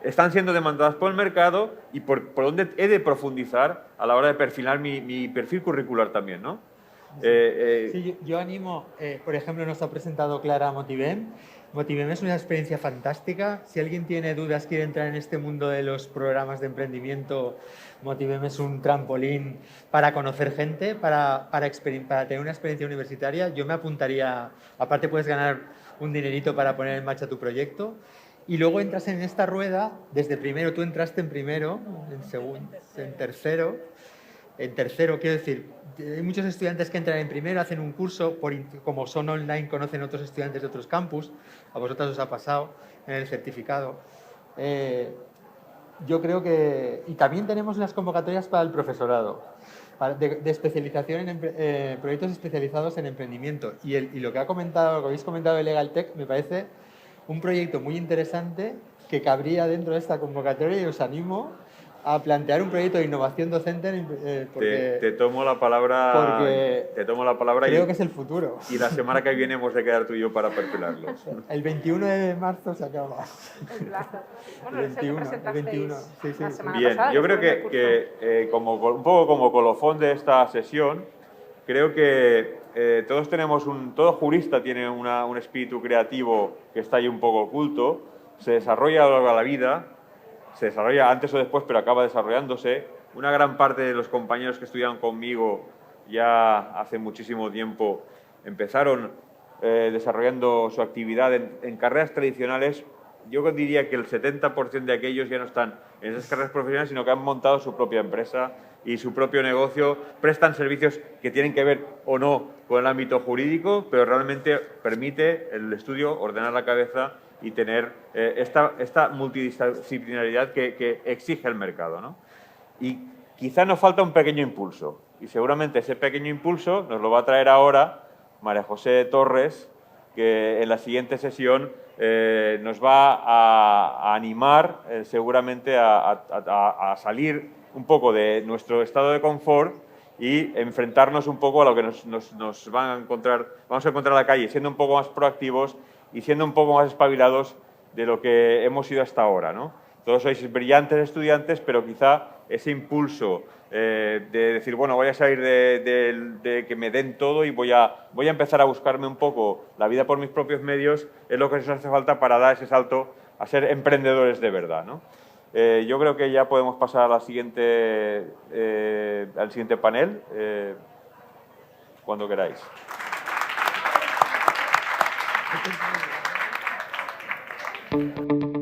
Speaker 1: están siendo demandadas por el mercado y por dónde he de profundizar a la hora de perfilar mi perfil curricular también, ¿no?
Speaker 2: Sí, yo animo, por ejemplo, nos ha presentado Clara Motivem. Motivem es una experiencia fantástica. Si alguien tiene dudas, quiere entrar en este mundo de los programas de emprendimiento, Motivem es un trampolín para conocer gente, para tener una experiencia universitaria. Yo me apuntaría, aparte puedes ganar un dinerito para poner en marcha tu proyecto. Y luego entras en esta rueda, desde primero, tú entraste en primero, en segundo, en tercero, quiero decir, hay muchos estudiantes que entran en primero, hacen un curso, como son online, conocen otros estudiantes de otros campus, a vosotros os ha pasado en el certificado. Yo creo que... Y también tenemos unas convocatorias para el profesorado, de especialización en proyectos especializados en emprendimiento. Y lo que habéis comentado de LegalTech me parece un proyecto muy interesante que cabría dentro de esta convocatoria y os animo a plantear un proyecto de innovación docente porque
Speaker 1: te tomo la palabra
Speaker 2: creo que es el futuro.
Speaker 1: Y la semana que viene hemos de quedar tú y yo para perfilarlo.
Speaker 2: El 21 de marzo se acaba.
Speaker 6: El plazo. Bueno,
Speaker 2: el 21, sí.
Speaker 1: Bien, yo creo que como, un poco como colofón de esta sesión, creo que todo jurista tiene un espíritu creativo que está ahí un poco oculto, se desarrolla a lo largo de la vida, se desarrolla antes o después, pero acaba desarrollándose. Una gran parte de los compañeros que estudiaron conmigo ya hace muchísimo tiempo empezaron desarrollando su actividad en carreras tradicionales. Yo diría que el 70% de aquellos ya no están en esas carreras profesionales, sino que han montado su propia empresa y su propio negocio, prestan servicios que tienen que ver o no con el ámbito jurídico, pero realmente permite el estudio ordenar la cabeza y tener esta multidisciplinaridad que exige el mercado, ¿no? Y quizá nos falta un pequeño impulso, y seguramente ese pequeño impulso nos lo va a traer ahora María José Torres, que en la siguiente sesión nos va a animar seguramente a salir un poco de nuestro estado de confort y enfrentarnos un poco a lo que nos vamos a encontrar a la calle, siendo un poco más proactivos y siendo un poco más espabilados de lo que hemos sido hasta ahora, ¿no? Todos sois brillantes estudiantes, pero quizá ese impulso de decir, bueno, voy a salir de que me den todo y voy a empezar a buscarme un poco la vida por mis propios medios, es lo que nos hace falta para dar ese salto a ser emprendedores de verdad, ¿no? Yo creo que ya podemos pasar a al siguiente panel, cuando queráis.
Speaker 8: Thank you.